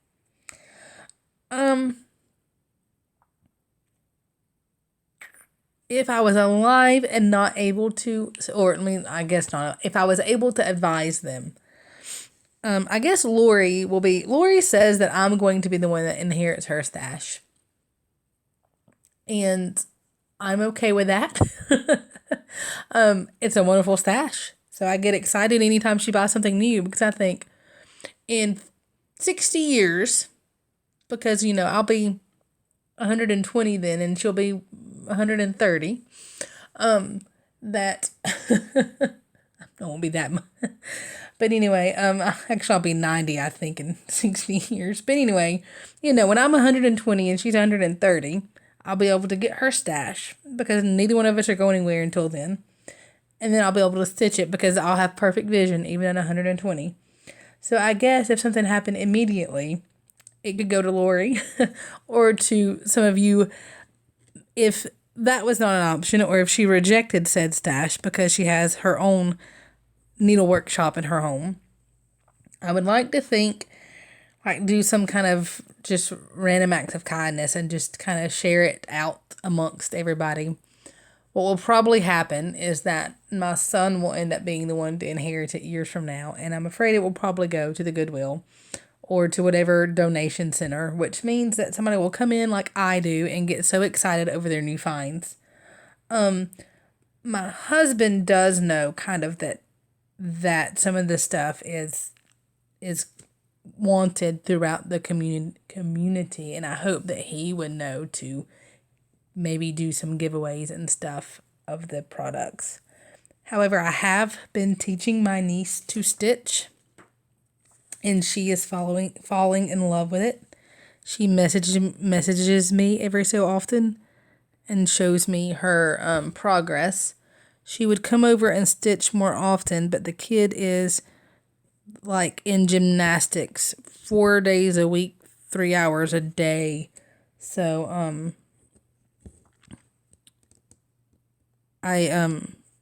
If I was alive and not able to, or I guess not, if I was able to advise them, I guess Lori says that I'm going to be the one that inherits her stash. And I'm okay with that. It's a wonderful stash. So I get excited anytime she buys something new because I think in 60 years, because, I'll be 120 then and she'll be 130, that I won't be that much. But anyway, actually I'll be 90, I think, in 60 years. But anyway, when I'm 120 and she's 130, I'll be able to get her stash because neither one of us are going anywhere until then. And then I'll be able to stitch it because I'll have perfect vision even at 120. So I guess if something happened immediately, it could go to Lori or to some of you if that was not an option, or if she rejected said stash because she has her own needlework shop in her home. I would like to think, like, do some kind of just random act of kindness and just kind of share it out amongst everybody. What will probably happen is that my son will end up being the one to inherit it years from now, and I'm afraid it will probably go to the Goodwill or to whatever donation center, which means that somebody will come in like I do and get so excited over their new finds. My husband does know kind of that some of this stuff is wanted throughout the community, and I hope that he would know to maybe do some giveaways and stuff of the products. However, I have been teaching my niece to stitch, and she is falling in love with it. She messages me every so often and shows me her progress. She would come over and stitch more often, but the kid is like in gymnastics 4 days a week, 3 hours a day. So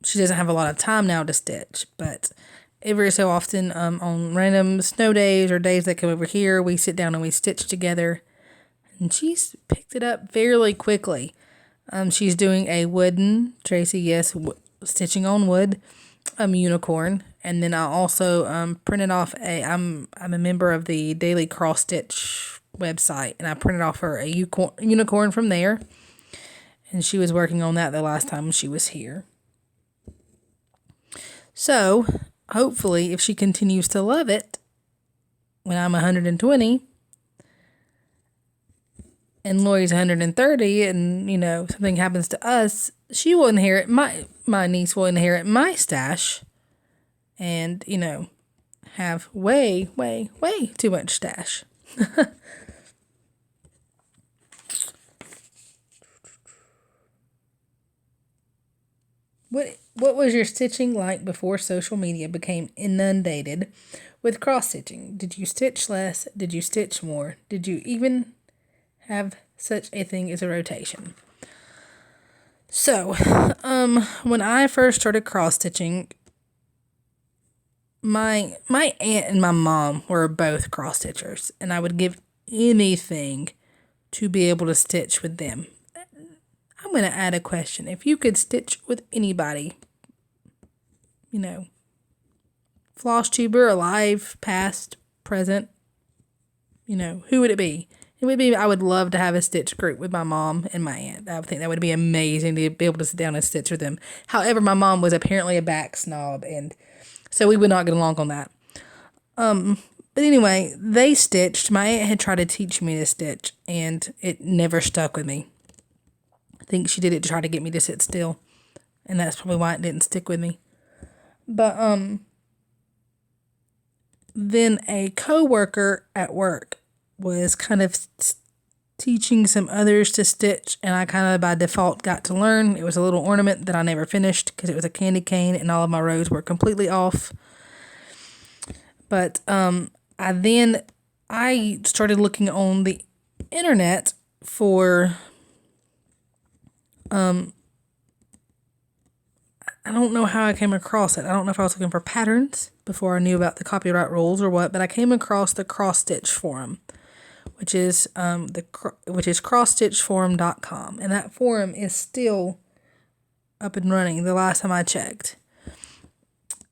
she doesn't have a lot of time now to stitch, but every so often on random snow days or days that come over here, we sit down and we stitch together, and she's picked it up fairly quickly. She's doing a wooden Tracy Yes stitching on wood unicorn, and then I also printed off I'm a member of the Daily Cross Stitch website, and I printed off her a unicorn from there, and she was working on that the last time she was here. So hopefully, if she continues to love it when I'm 120 and Lori's 130, and something happens to us, she will inherit my niece will inherit my stash, and have way too much stash. What was your stitching like before social media became inundated with cross stitching? Did you stitch less? Did you stitch more? Did you even have such a thing as a rotation? So, when I first started cross stitching, my aunt and my mom were both cross stitchers, and I would give anything to be able to stitch with them. I'm going to add a question. If you could stitch with anybody, floss tuber, alive, past, present, who would it be? It would be, I would love to have a stitch group with my mom and my aunt. I would think that would be amazing to be able to sit down and stitch with them. However, my mom was apparently a back snob, and so we would not get along on that. But anyway, they stitched. My aunt had tried to teach me to stitch, and it never stuck with me. I think she did it to try to get me to sit still, and that's probably why it didn't stick with me. But then a coworker at work was kind of teaching some others to stitch, and I kind of by default got to learn. It was a little ornament that I never finished because it was a candy cane and all of my rows were completely off. But I started looking on the internet for I don't know how I came across it. I don't know if I was looking for patterns before I knew about the copyright rules or what, but I came across the Cross Stitch Forum, which is crossstitchforum.com, and that forum is still up and running the last time I checked.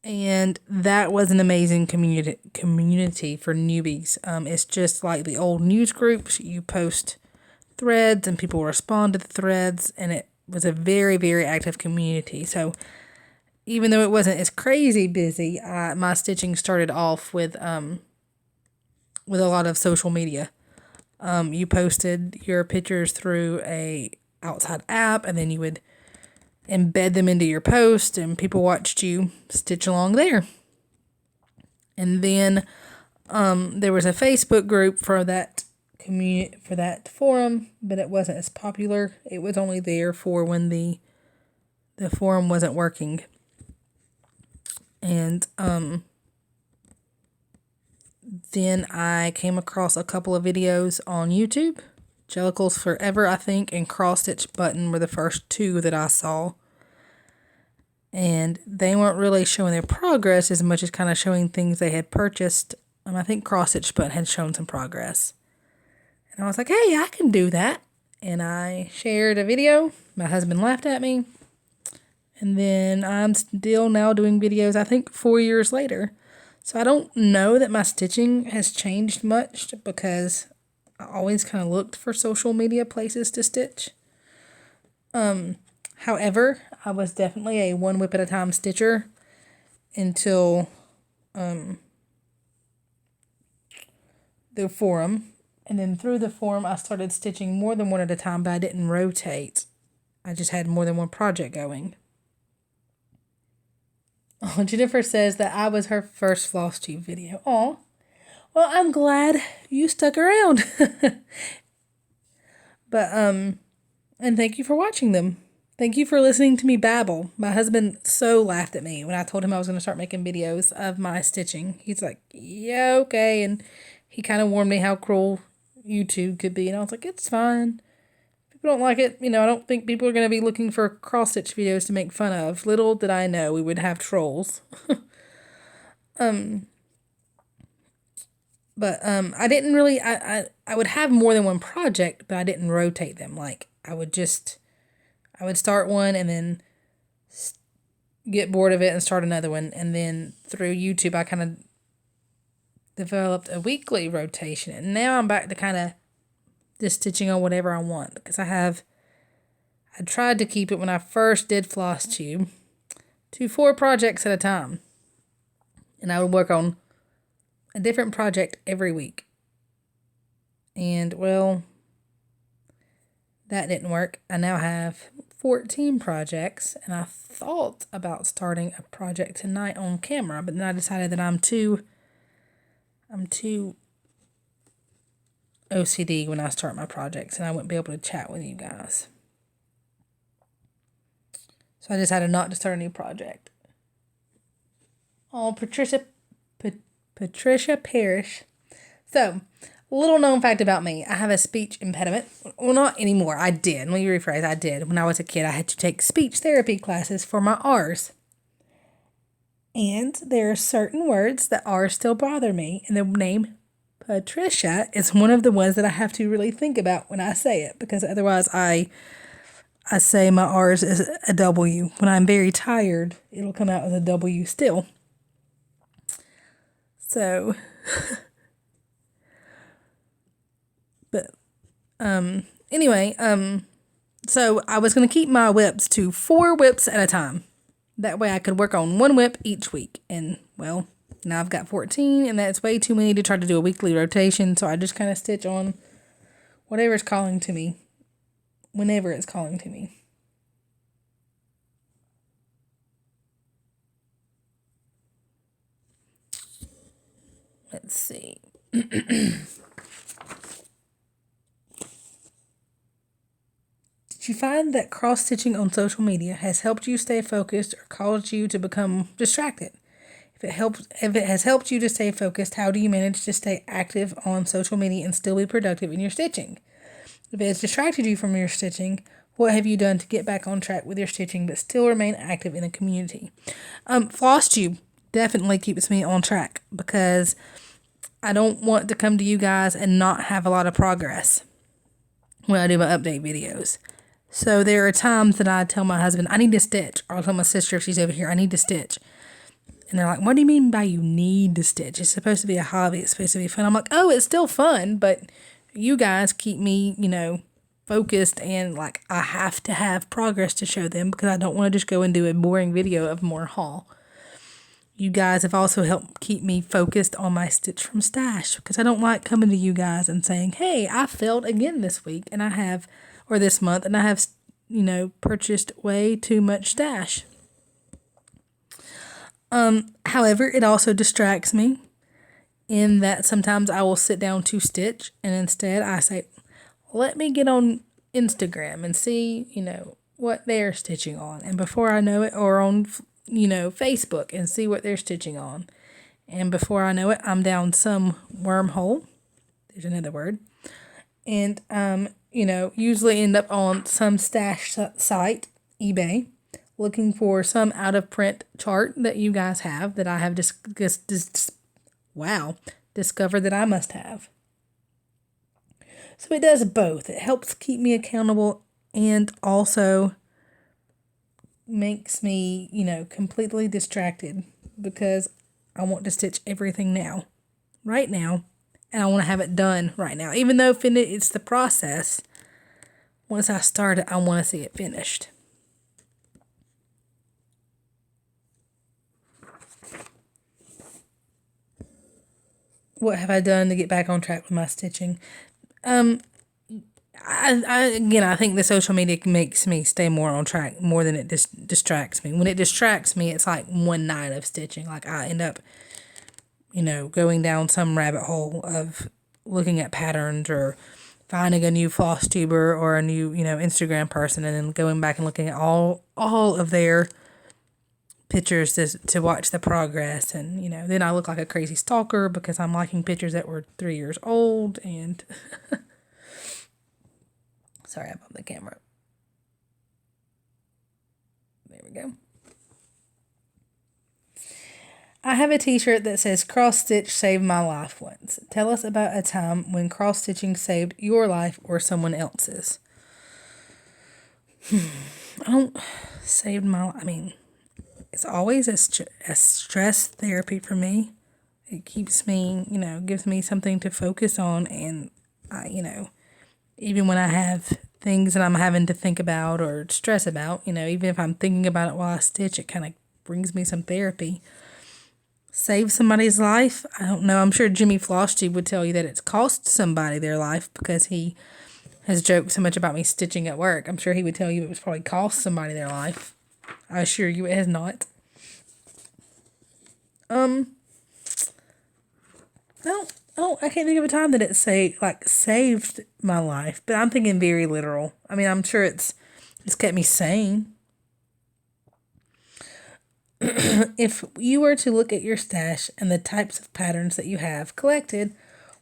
And that was an amazing community for newbies. It's just like the old news groups. You post threads and people respond to the threads, and was a very, very active community. So even though it wasn't as crazy busy, my stitching started off with a lot of social media. You posted your pictures through a outside app, and then you would embed them into your post, and people watched you stitch along there. And then there was a Facebook group for that community, for that forum, but it wasn't as popular. It was only there for when the forum wasn't working. And then I came across a couple of videos on YouTube. Jellicles Forever, I think, and Cross Stitch Button were the first two that I saw. And they weren't really showing their progress as much as kind of showing things they had purchased. I think Cross Stitch Button had shown some progress. And I was like, hey, I can do that. And I shared a video. My husband laughed at me. And then I'm still now doing videos, I think 4 years later. So I don't know that my stitching has changed much because I always kind of looked for social media places to stitch. However, I was definitely a one whip at a time stitcher until the forum. And then through the forum, I started stitching more than one at a time, but I didn't rotate. I just had more than one project going. Oh, Jennifer says that I was her first floss tube video. Oh, well, I'm glad you stuck around. But, and thank you for watching them. Thank you for listening to me babble. My husband so laughed at me when I told him I was going to start making videos of my stitching. He's like, yeah, okay. And he kind of warned me how cruel YouTube could be. And I was like, it's fine. People don't like it. I don't think people are going to be looking for cross-stitch videos to make fun of. Little did I know we would have trolls. But I didn't really, I would have more than one project, but I didn't rotate them. Like, I would start one and then get bored of it and start another one. And then through YouTube, I kind of developed a weekly rotation. And now I'm back to kind of just stitching on whatever I want. Because I tried to keep it when I first did floss tube to 4 projects at a time. And I would work on a different project every week. And, well, that didn't work. I now have 14 projects, and I thought about starting a project tonight on camera, but then I decided that I'm too OCD when I start my projects, and I wouldn't be able to chat with you guys. So I decided not to start a new project. Oh, Patricia Parrish. So, little known fact about me, I have a speech impediment. Well, not anymore. I did. Let me rephrase. I did. When I was a kid, I had to take speech therapy classes for my R's. And there are certain words that R's still bother me. And the name Patricia is one of the ones that I have to really think about when I say it. Because otherwise I say my R's as a W. When I'm very tired, it'll come out as a W still. So... But, anyway, so I was going to keep my whips to 4 whips at a time. That way I could work on 1 whip each week. And, well, now I've got 14, and that's way too many to try to do a weekly rotation. So I just kind of stitch on whatever's calling to me, whenever it's calling to me. Let's see. Did you find that cross-stitching on social media has helped you stay focused or caused you to become distracted? If it has helped you to stay focused, how do you manage to stay active on social media and still be productive in your stitching? If it has distracted you from your stitching, what have you done to get back on track with your stitching but still remain active in the community? Floss tube definitely keeps me on track because I don't want to come to you guys and not have a lot of progress when I do my update videos. So there are times that I tell my husband, I need to stitch. Or I'll tell my sister if she's over here, I need to stitch. And they're like, what do you mean by you need to stitch? It's supposed to be a hobby. It's supposed to be fun. I'm like, oh, it's still fun. But you guys keep me, focused and like I have to have progress to show them because I don't want to just go and do a boring video of more haul. You guys have also helped keep me focused on my Stitch from Stash because I don't like coming to you guys and saying, hey, I failed again this week and I have, or this month, and I have, purchased way too much stash. However, it also distracts me in that sometimes I will sit down to stitch and instead I say, let me get on Instagram and see, what they're stitching on. And before I know it, or on, Facebook and see what they're stitching on. And before I know it, I'm down some wormhole. There's another word. And, usually end up on some stash site, eBay, looking for some out of print chart that you guys have that I have discovered that I must have. So it does both. It helps keep me accountable and also makes me, completely distracted because I want to stitch everything right now, and I want to have it done right now. Even though it's the process, once I start it, I want to see it finished. What have I done to get back on track with my stitching? I think the social media makes me stay more on track more than it distracts me. When it distracts me, it's like one night of stitching. Like I end up, going down some rabbit hole of looking at patterns or finding a new floss tuber or a new, Instagram person and then going back and looking at all of their pictures to watch the progress. And, then I look like a crazy stalker because I'm liking pictures that were 3 years old and... Sorry, I bumped the camera. There we go. I have a t-shirt that says cross stitch saved my life once. Tell us about a time when cross stitching saved your life or someone else's. Saved my life. I mean, it's always a stress therapy for me. It keeps me, gives me something to focus on. And I, even when I have things that I'm having to think about or stress about, even if I'm thinking about it while I stitch, it kind of brings me some therapy. Save somebody's life? I don't know. I'm sure Jimmy Flosty would tell you that it's cost somebody their life because he has joked so much about me stitching at work. I'm sure he would tell you it was probably cost somebody their life. I assure you it has not. I can't think of a time that it saved my life, but I'm thinking very literal. I mean, I'm sure it's kept me sane. If you were to look at your stash and the types of patterns that you have collected,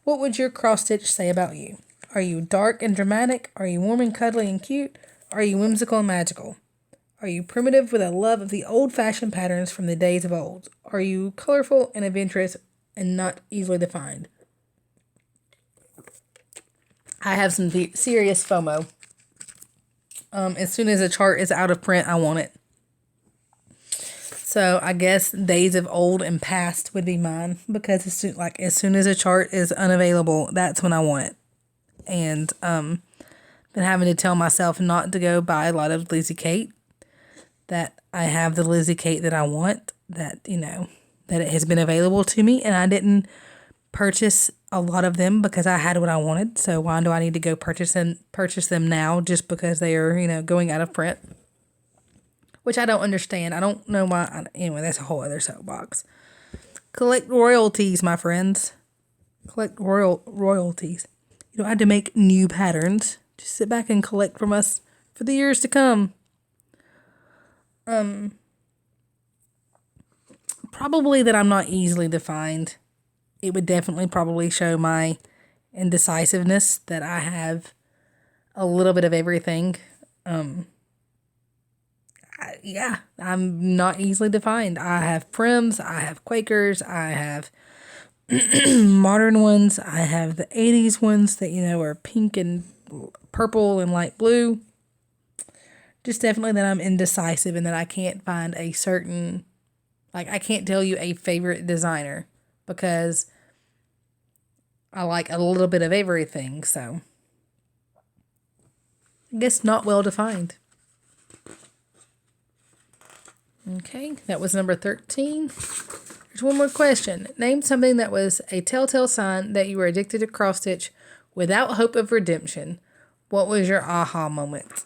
what would your cross stitch say about you? Are you dark and dramatic? Are you warm and cuddly and cute? Are you whimsical and magical? Are you primitive with a love of the old-fashioned patterns from the days of old? Are you colorful and adventurous and not easily defined? I have some serious FOMO. As soon as a chart is out of print, I want it. So I guess days of old and past would be mine because as soon as a chart is unavailable, that's when I want it. And been having to tell myself not to go buy a lot of Lizzie Kate. That I have the Lizzie Kate that I want. That that it has been available to me, and I didn't purchase a lot of them because I had what I wanted. So why do I need to go purchase them now just because they are, going out of print? Which I don't understand. I don't know why. Anyway, that's a whole other soapbox. Collect royalties, my friends. Collect royalties. You don't have to make new patterns. Just sit back and collect from us for the years to come. Probably that I'm not easily defined. It would definitely probably show my indecisiveness that I have a little bit of everything. I'm not easily defined. I have Prims, I have Quakers, I have modern ones, I have the 80s ones that, are pink and purple and light blue. Just definitely that I'm indecisive and that I can't find a certain, I can't tell you a favorite designer because I like a little bit of everything, so. I guess not well defined. Okay, that was number 13. There's one more question. Name something that was a telltale sign that you were addicted to cross stitch without hope of redemption. What was your aha moment?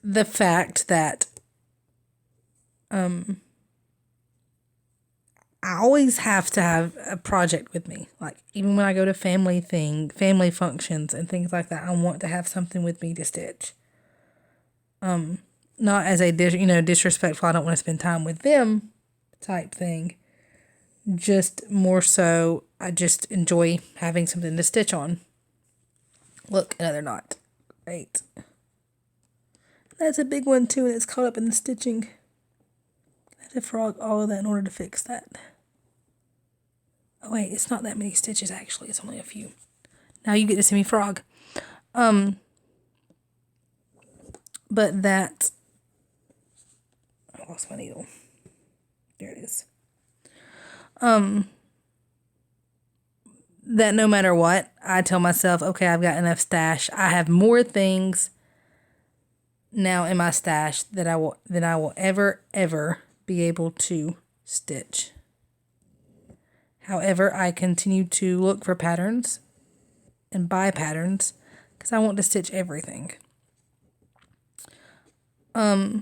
The fact that I always have to have a project with me. Like, even when I go to family functions and things like that, I want to have something with me to stitch. Not as a disrespectful, I don't want to spend time with them type thing. Just more so, I just enjoy having something to stitch on. Look, another knot. Great. That's a big one too, and it's caught up in the stitching. I had to frog all of that in order to fix that. Oh wait, it's not that many stitches actually, it's only a few. Now you get to see me frog. But that, I lost my needle. There it is. That no matter what, I tell myself, okay, I've got enough stash. I have more things now in my stash than I will ever be able to stitch. However, I continue to look for patterns and buy patterns because I want to stitch everything. I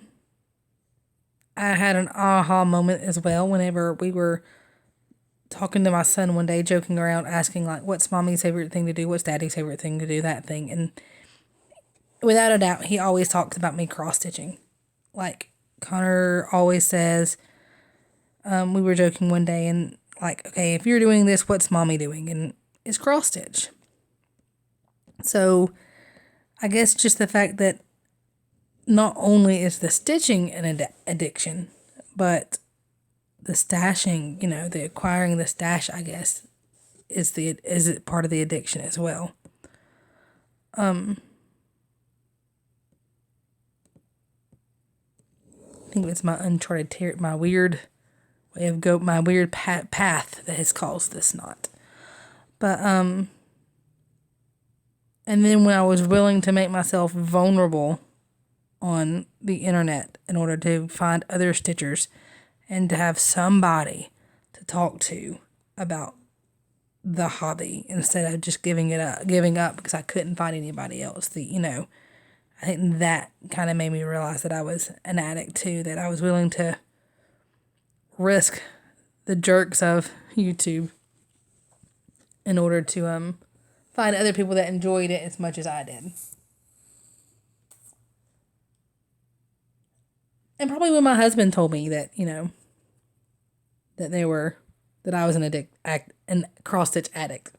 had an aha moment as well whenever we were talking to my son one day, joking around, asking like, what's mommy's favorite thing to do? What's daddy's favorite thing to do? That thing. And without a doubt, he always talks about me cross-stitching. Like, Connor always says, we were joking one day and like, okay, if you're doing this, what's mommy doing? And it's cross-stitch. So I guess just the fact that not only is the stitching an addiction, but the stashing, the acquiring the stash, I guess, is it part of the addiction as well. I think it's my uncharted my weird way of my weird path that has caused this knot. But and then when I was willing to make myself vulnerable on the internet in order to find other stitchers and to have somebody to talk to about the hobby instead of just giving up because I couldn't find anybody else. I think that kind of made me realize that I was an addict too, that I was willing to risk the jerks of YouTube in order to find other people that enjoyed it as much as I did. And probably when my husband told me that, that I was an cross-stitch addict.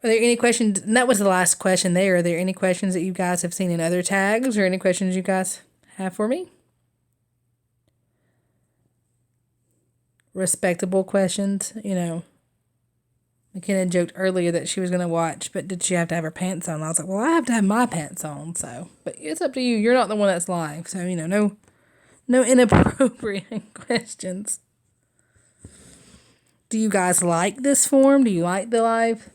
Are there any questions? And that was the last question there. Are there any questions that you guys have seen in other tags or any questions you guys have for me? Respectable questions, McKenna joked earlier that she was going to watch, but did she have to have her pants on? I was like, well, I have to have my pants on, so. But it's up to you. You're not the one that's live, so, no inappropriate questions. Do you guys like this form? Do you like the live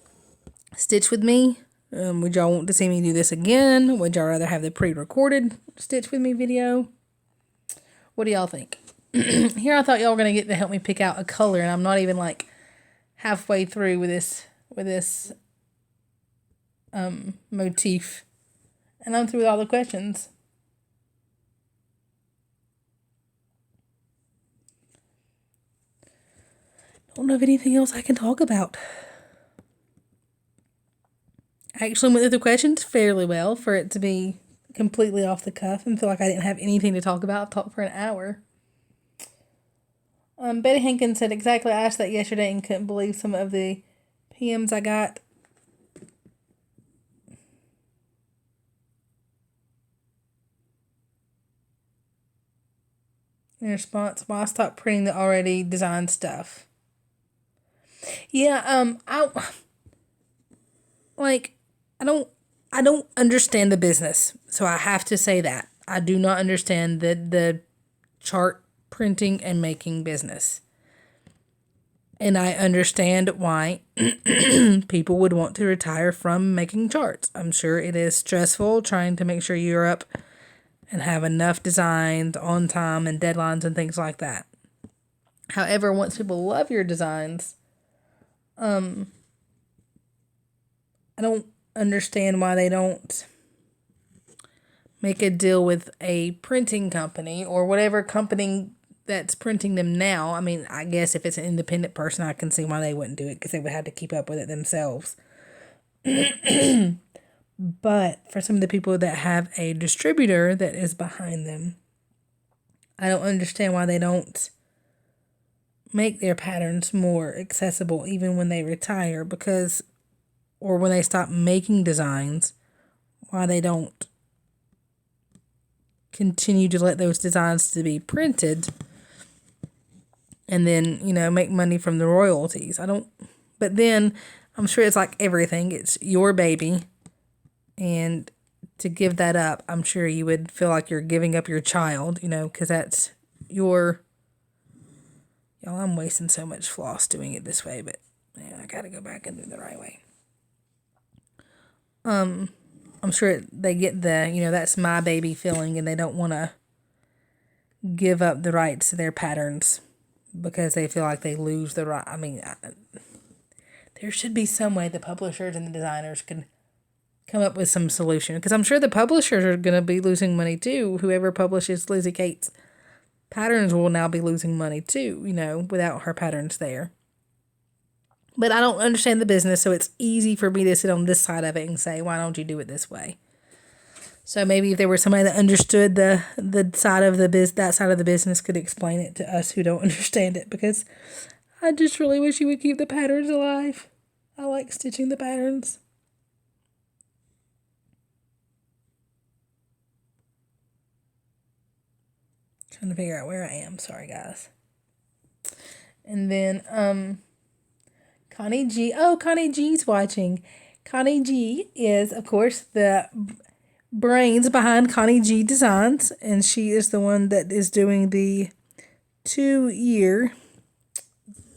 stitch with me? Would y'all want to see me do this again? Would y'all rather have the pre-recorded stitch with me video? What do y'all think? Here I thought y'all were going to get to help me pick out a color, and I'm not even like halfway through with this motif. And I'm through with all the questions. Don't know of anything else I can talk about. I actually went through the questions fairly well for it to be completely off the cuff and feel like I didn't have anything to talk about. I've talked for an hour. Betty Hankins said exactly, I asked that yesterday and couldn't believe some of the PMs I got. In response, well, I stopped printing the already designed stuff. Yeah, I don't understand the business, so I have to say that. I do not understand the chart printing and making business. And I understand why people would want to retire from making charts. I'm sure it is stressful trying to make sure you're up and have enough designs on time and deadlines and things like that. However, once people love your designs, I don't understand why they don't make a deal with a printing company or whatever company that's printing them now. I mean, I guess if it's an independent person, I can see why they wouldn't do it because they would have to keep up with it themselves. But for some of the people that have a distributor that is behind them, I don't understand why they don't make their patterns more accessible even when they retire, because, or when they stop making designs, why they don't continue to let those designs to be printed and then, make money from the royalties. But then I'm sure it's like everything. It's your baby. And to give that up, I'm sure you would feel like you're giving up your child, because that's your, y'all, I'm wasting so much floss doing it this way, but I got to go back and do it the right way. I'm sure they get the, that's my baby feeling, and they don't want to give up the rights to their patterns because they feel like they lose the right. I mean, there should be some way the publishers and the designers can come up with some solution, because I'm sure the publishers are going to be losing money too. Whoever publishes Lizzie Kate's patterns will now be losing money too, without her patterns there. But I don't understand the business, so it's easy for me to sit on this side of it and say, why don't you do it this way? So maybe if there were somebody that understood the side of that side of the business could explain it to us who don't understand it, because I just really wish you would keep the patterns alive. I like stitching the patterns. Trying to figure out where I am. Sorry, guys. And then, Connie G. Oh, Connie G's watching. Connie G is, of course, the brains behind Connie G Designs, and she is the one that is doing the 2-year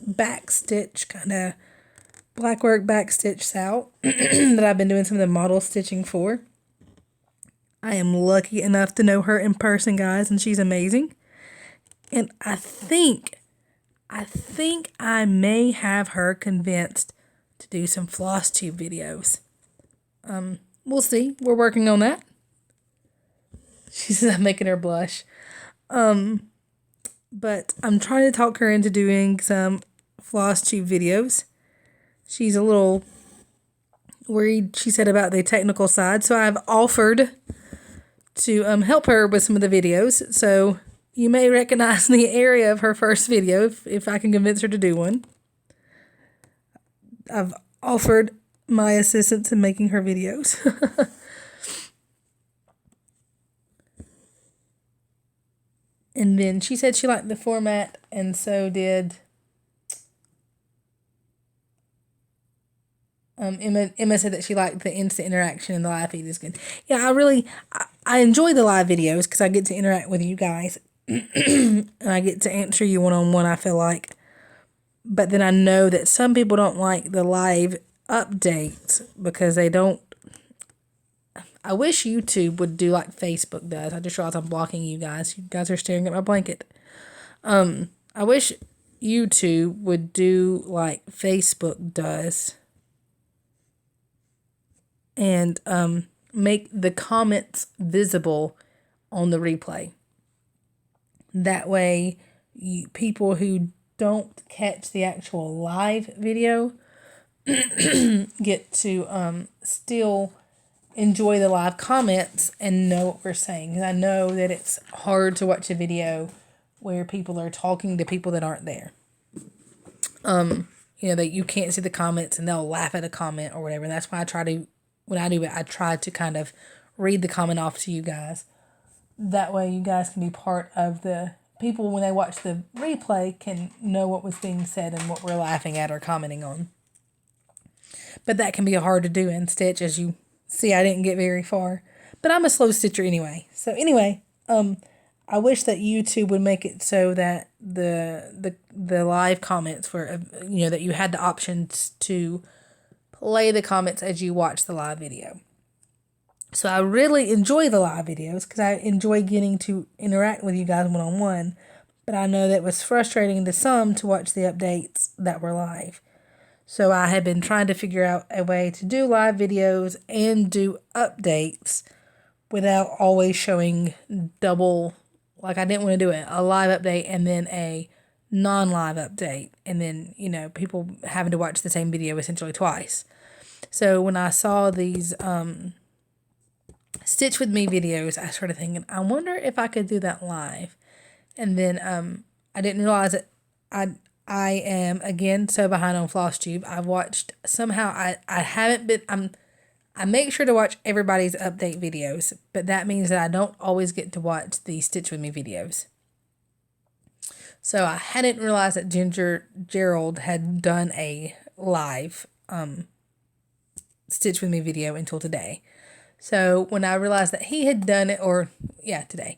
backstitch, kind of blackwork backstitch sow that I've been doing some of the model stitching for. I am lucky enough to know her in person, guys, and she's amazing. And I think I may have her convinced to do some floss tube videos. We'll see. We're working on that. She's making her blush. But I'm trying to talk her into doing some floss tube videos. She's a little worried, she said, about the technical side. So I've offered to help her with some of the videos. So you may recognize the area of her first video if I can convince her to do one. I've offered my assistance in making her videos. And then she said she liked the format, and so did Emma said that she liked the instant interaction and the live feed is good. Yeah, I enjoy the live videos because I get to interact with you guys. And I get to answer you one-on-one, I feel like. But then I know that some people don't like the live updates because they don't. I wish YouTube would do like Facebook does. I just realized I'm blocking you guys. You guys are staring at my blanket. I wish YouTube would do like Facebook does and make the comments visible on the replay. That way, people who don't catch the actual live video get to still enjoy the live comments and know what we're saying. Because I know that it's hard to watch a video where people are talking to people that aren't there. That you can't see the comments and they'll laugh at a comment or whatever. And that's why when I do it, I try to kind of read the comment off to you guys. That way you guys can be part of the people when they watch the replay can know what was being said and what we're laughing at or commenting on. But that can be hard to do in Stitch, as you see. I didn't get very far, but I'm a slow stitcher anyway. So anyway, I wish that YouTube would make it so that the live comments were, that you had the options to play the comments as you watch the live video. So I really enjoy the live videos because I enjoy getting to interact with you guys one-on-one. But I know that it was frustrating to some to watch the updates that were live. So I had been trying to figure out a way to do live videos and do updates without always showing double. Like, I didn't want to do a live update and then a non-live update. And then, people having to watch the same video essentially twice. So when I saw these Stitch With Me videos, I started thinking, I wonder if I could do that live. And then I didn't realize that I am, again, so behind on FlossTube. I've watched, somehow, I haven't been, I make sure to watch everybody's update videos, but that means that I don't always get to watch the Stitch With Me videos. So I hadn't realized that Ginger Gerald had done a live Stitch With Me video until today. So when I realized that he had done it, today,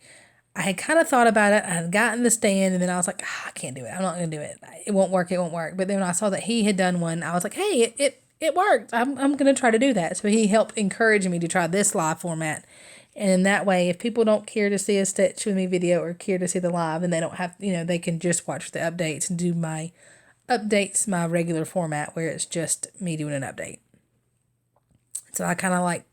I had kind of thought about it. I had gotten the stand, and then I was like, I can't do it. I'm not going to do it. It won't work. But then when I saw that he had done one, I was like, hey, it worked. I'm going to try to do that. So he helped encourage me to try this live format. And in that way, if people don't care to see a Stitch With Me video or care to see the live, then they don't have, they can just watch the updates and do my updates, my regular format where it's just me doing an update. So I kind of like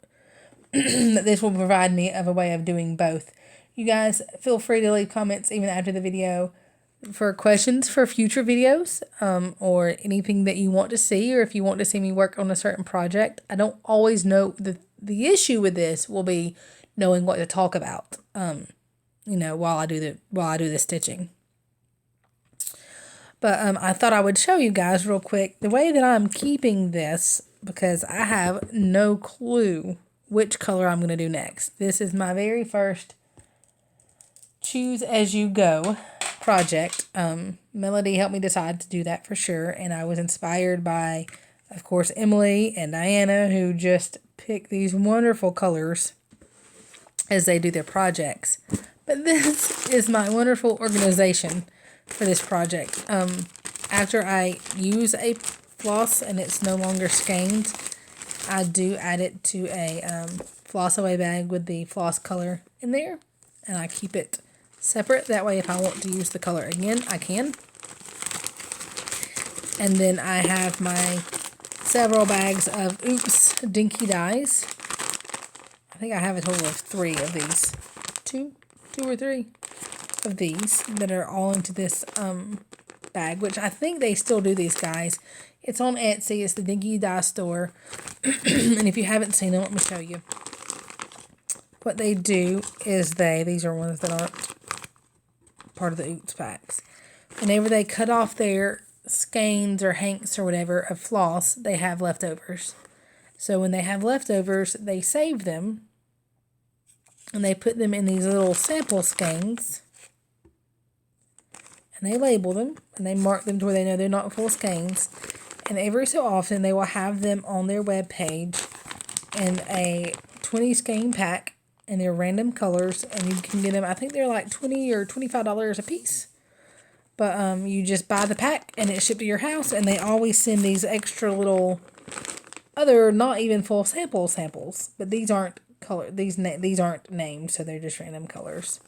that this will provide me of a way of doing both. You guys feel free to leave comments even after the video for questions for future videos, or anything that you want to see, or if you want to see me work on a certain project. I don't always know. The issue with this will be knowing what to talk about, while I do the stitching. But I thought I would show you guys real quick the way that I'm keeping this, because I have no clue which color I'm going to do next. This is my very first Choose As You Go project. Melody helped me decide to do that for sure, and I was inspired by, of course, Emily and Diana, who just pick these wonderful colors as they do their projects. But this is my wonderful organization for this project. After I use a floss and it's no longer skeined, I do add it to a floss away bag with the floss color in there, and I keep it separate. That way, if I want to use the color again, I can. And then I have my several bags of Oops Dinky Dies. I think I have a total of 3 of these. Two or three of these that are all into this bag, which I think they still do these, guys. It's on Etsy. It's the Dinky Die store. And if you haven't seen them, let me show you. What they do is these are ones that aren't part of the Oops packs. Whenever they cut off their skeins or hanks or whatever of floss, they have leftovers. So when they have leftovers, they save them and they put them in these little sample skeins, and they label them and they mark them to where they know they're not full skeins. And every so often, they will have them on their web page in a 20 skein pack, and they're random colors, and you can get them. I think they're like $20 or $25 a piece. But you just buy the pack, and it's shipped to your house, and they always send these extra little other not even full samples. But these aren't color. These aren't named, so they're just random colors.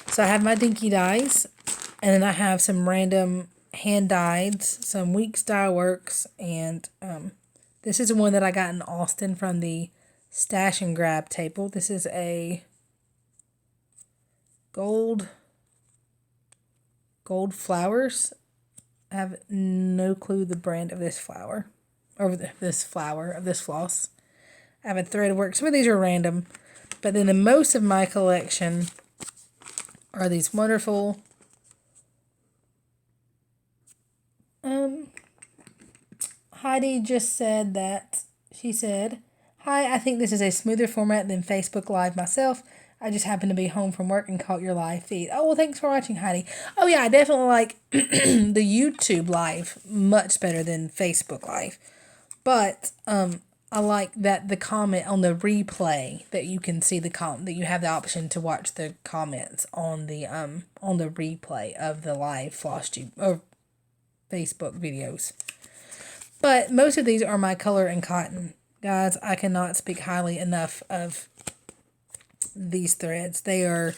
So I have my Dinky Dies, and then I have some random hand dyed, some Weeks Dye Works, and this is one that I got in Austin from the Stash and Grab table. This is a gold flowers. I have no clue the brand of this flower, or this floss. I have a thread work. Some of these are random, but then the most of my collection are these wonderful Heidi just said that, she said, "Hi, I think this is a smoother format than Facebook Live myself. I just happened to be home from work and caught your live feed." Oh, well, thanks for watching, Heidi. Oh, yeah, I definitely like the YouTube Live much better than Facebook Live. But I like that the comment on the replay that you can see that you have the option to watch the comments on the replay of the live FlossTube or Facebook videos. But most of these are my color and cotton. Guys, I cannot speak highly enough of these threads. They are,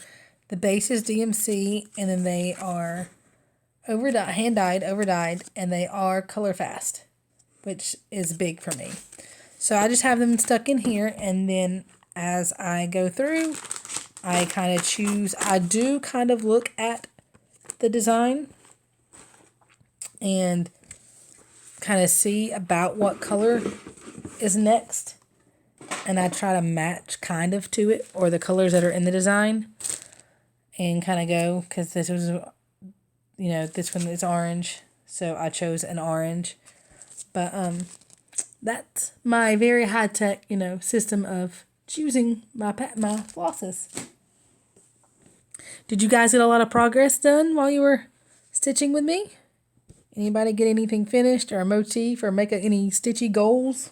the base is DMC, and then they are hand-dyed, over-dyed, and they are color fast, which is big for me. So I just have them stuck in here, and then as I go through, I kind of choose. I do kind of look at the design and kind of see about what color is next, and I try to match kind of to it or the colors that are in the design, and kind of go, because this was, you know, this one is orange, so I chose an orange. But that's my very high-tech, you know, system of choosing my flosses. Did you guys get a lot of progress done while you were stitching with me? Anybody get anything finished or a motif or make any stitchy goals?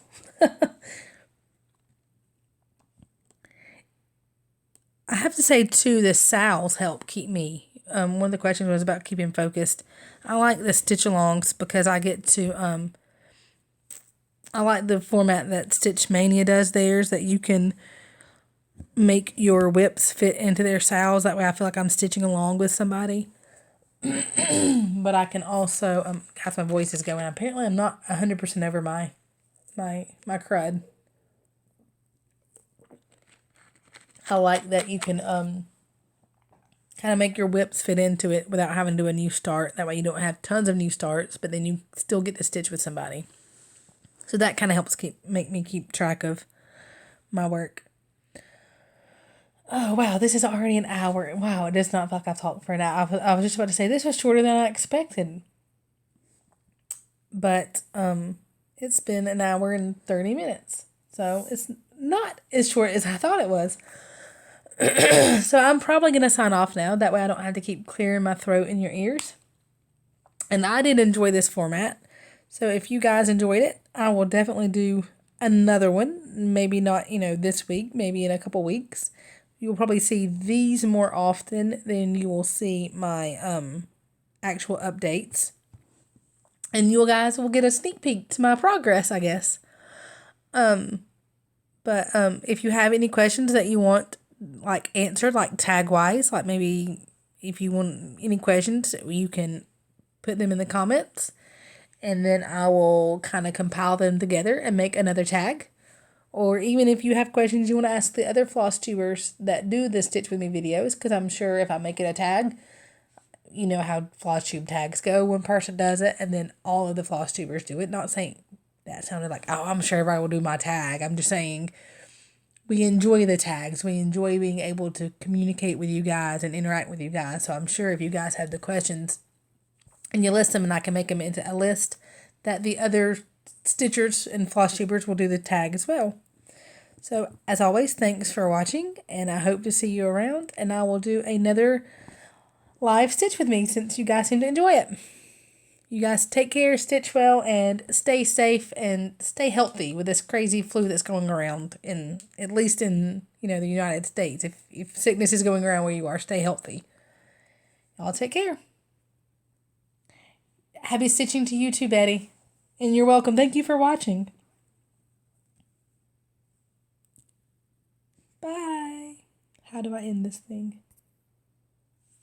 I have to say, too, the sowels help keep me. One of the questions was about keeping focused. I like the stitch-alongs because I get to... I like the format that Stitch Mania does theirs, that you can make your whips fit into their sowels. That way I feel like I'm stitching along with somebody. But I can also... guys, my voice is going. Apparently I'm not 100% over my crud. I like that you can kind of make your whips fit into it without having to do a new start. That way you don't have tons of new starts, but then you still get to stitch with somebody. So that kind of helps make me keep track of my work. Oh, wow, this is already an hour. Wow, it does not feel like I've talked for an hour. I was just about to say this was shorter than I expected. But it's been an hour and 30 minutes. So it's not as short as I thought it was. So I'm probably going to sign off now. That way I don't have to keep clearing my throat in your ears. And I did enjoy this format. So if you guys enjoyed it, I will definitely do another one. Maybe not, you know, this week. Maybe in a couple weeks. You'll probably see these more often than you will see my actual updates. And you guys will get a sneak peek to my progress, I guess. But if you have any questions that you want like answered, like tag wise, like maybe if you want any questions, you can put them in the comments, and then I will kind of compile them together and make another tag. Or even if you have questions you want to ask the other floss tubers that do the Stitch With Me videos, because I'm sure if I make it a tag, you know how floss tube tags go. One person does it and then all of the floss tubers do it. Not saying that sounded like, oh, I'm sure everybody will do my tag. I'm just saying we enjoy the tags. We enjoy being able to communicate with you guys and interact with you guys. So I'm sure if you guys have the questions and you list them, and I can make them into a list, that the other stitchers and floss tubers will do the tag as well. So as always, thanks for watching, and I hope to see you around, and I will do another live Stitch With Me since you guys seem to enjoy it. You guys take care, stitch well, and stay safe and stay healthy with this crazy flu that's going around, at least in, you know, the United States. If sickness is going around where you are, stay healthy. Y'all take care. Happy stitching to you too, Betty. And you're welcome. Thank you for watching. Bye. How do I end this thing?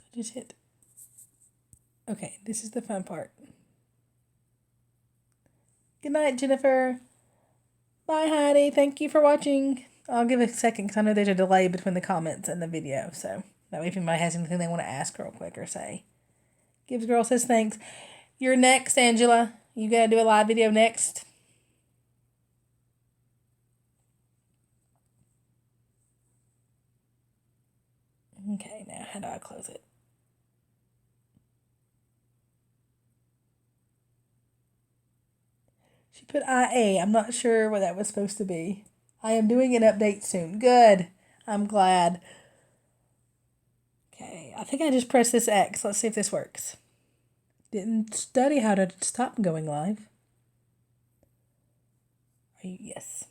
I just hit. Okay, this is the fun part. Good night, Jennifer. Bye, Heidi. Thank you for watching. I'll give a second because I know there's a delay between the comments and the video. So that way if anybody has anything they want to ask real quick or say. Gibbs Girl says thanks. You're next, Angela. You got to do a live video next. Okay, now how do I close it? She put IA. I'm not sure what that was supposed to be. I am doing an update soon. Good. I'm glad. Okay, I think I just pressed this X. Let's see if this works. Didn't study how to stop going live. Yes.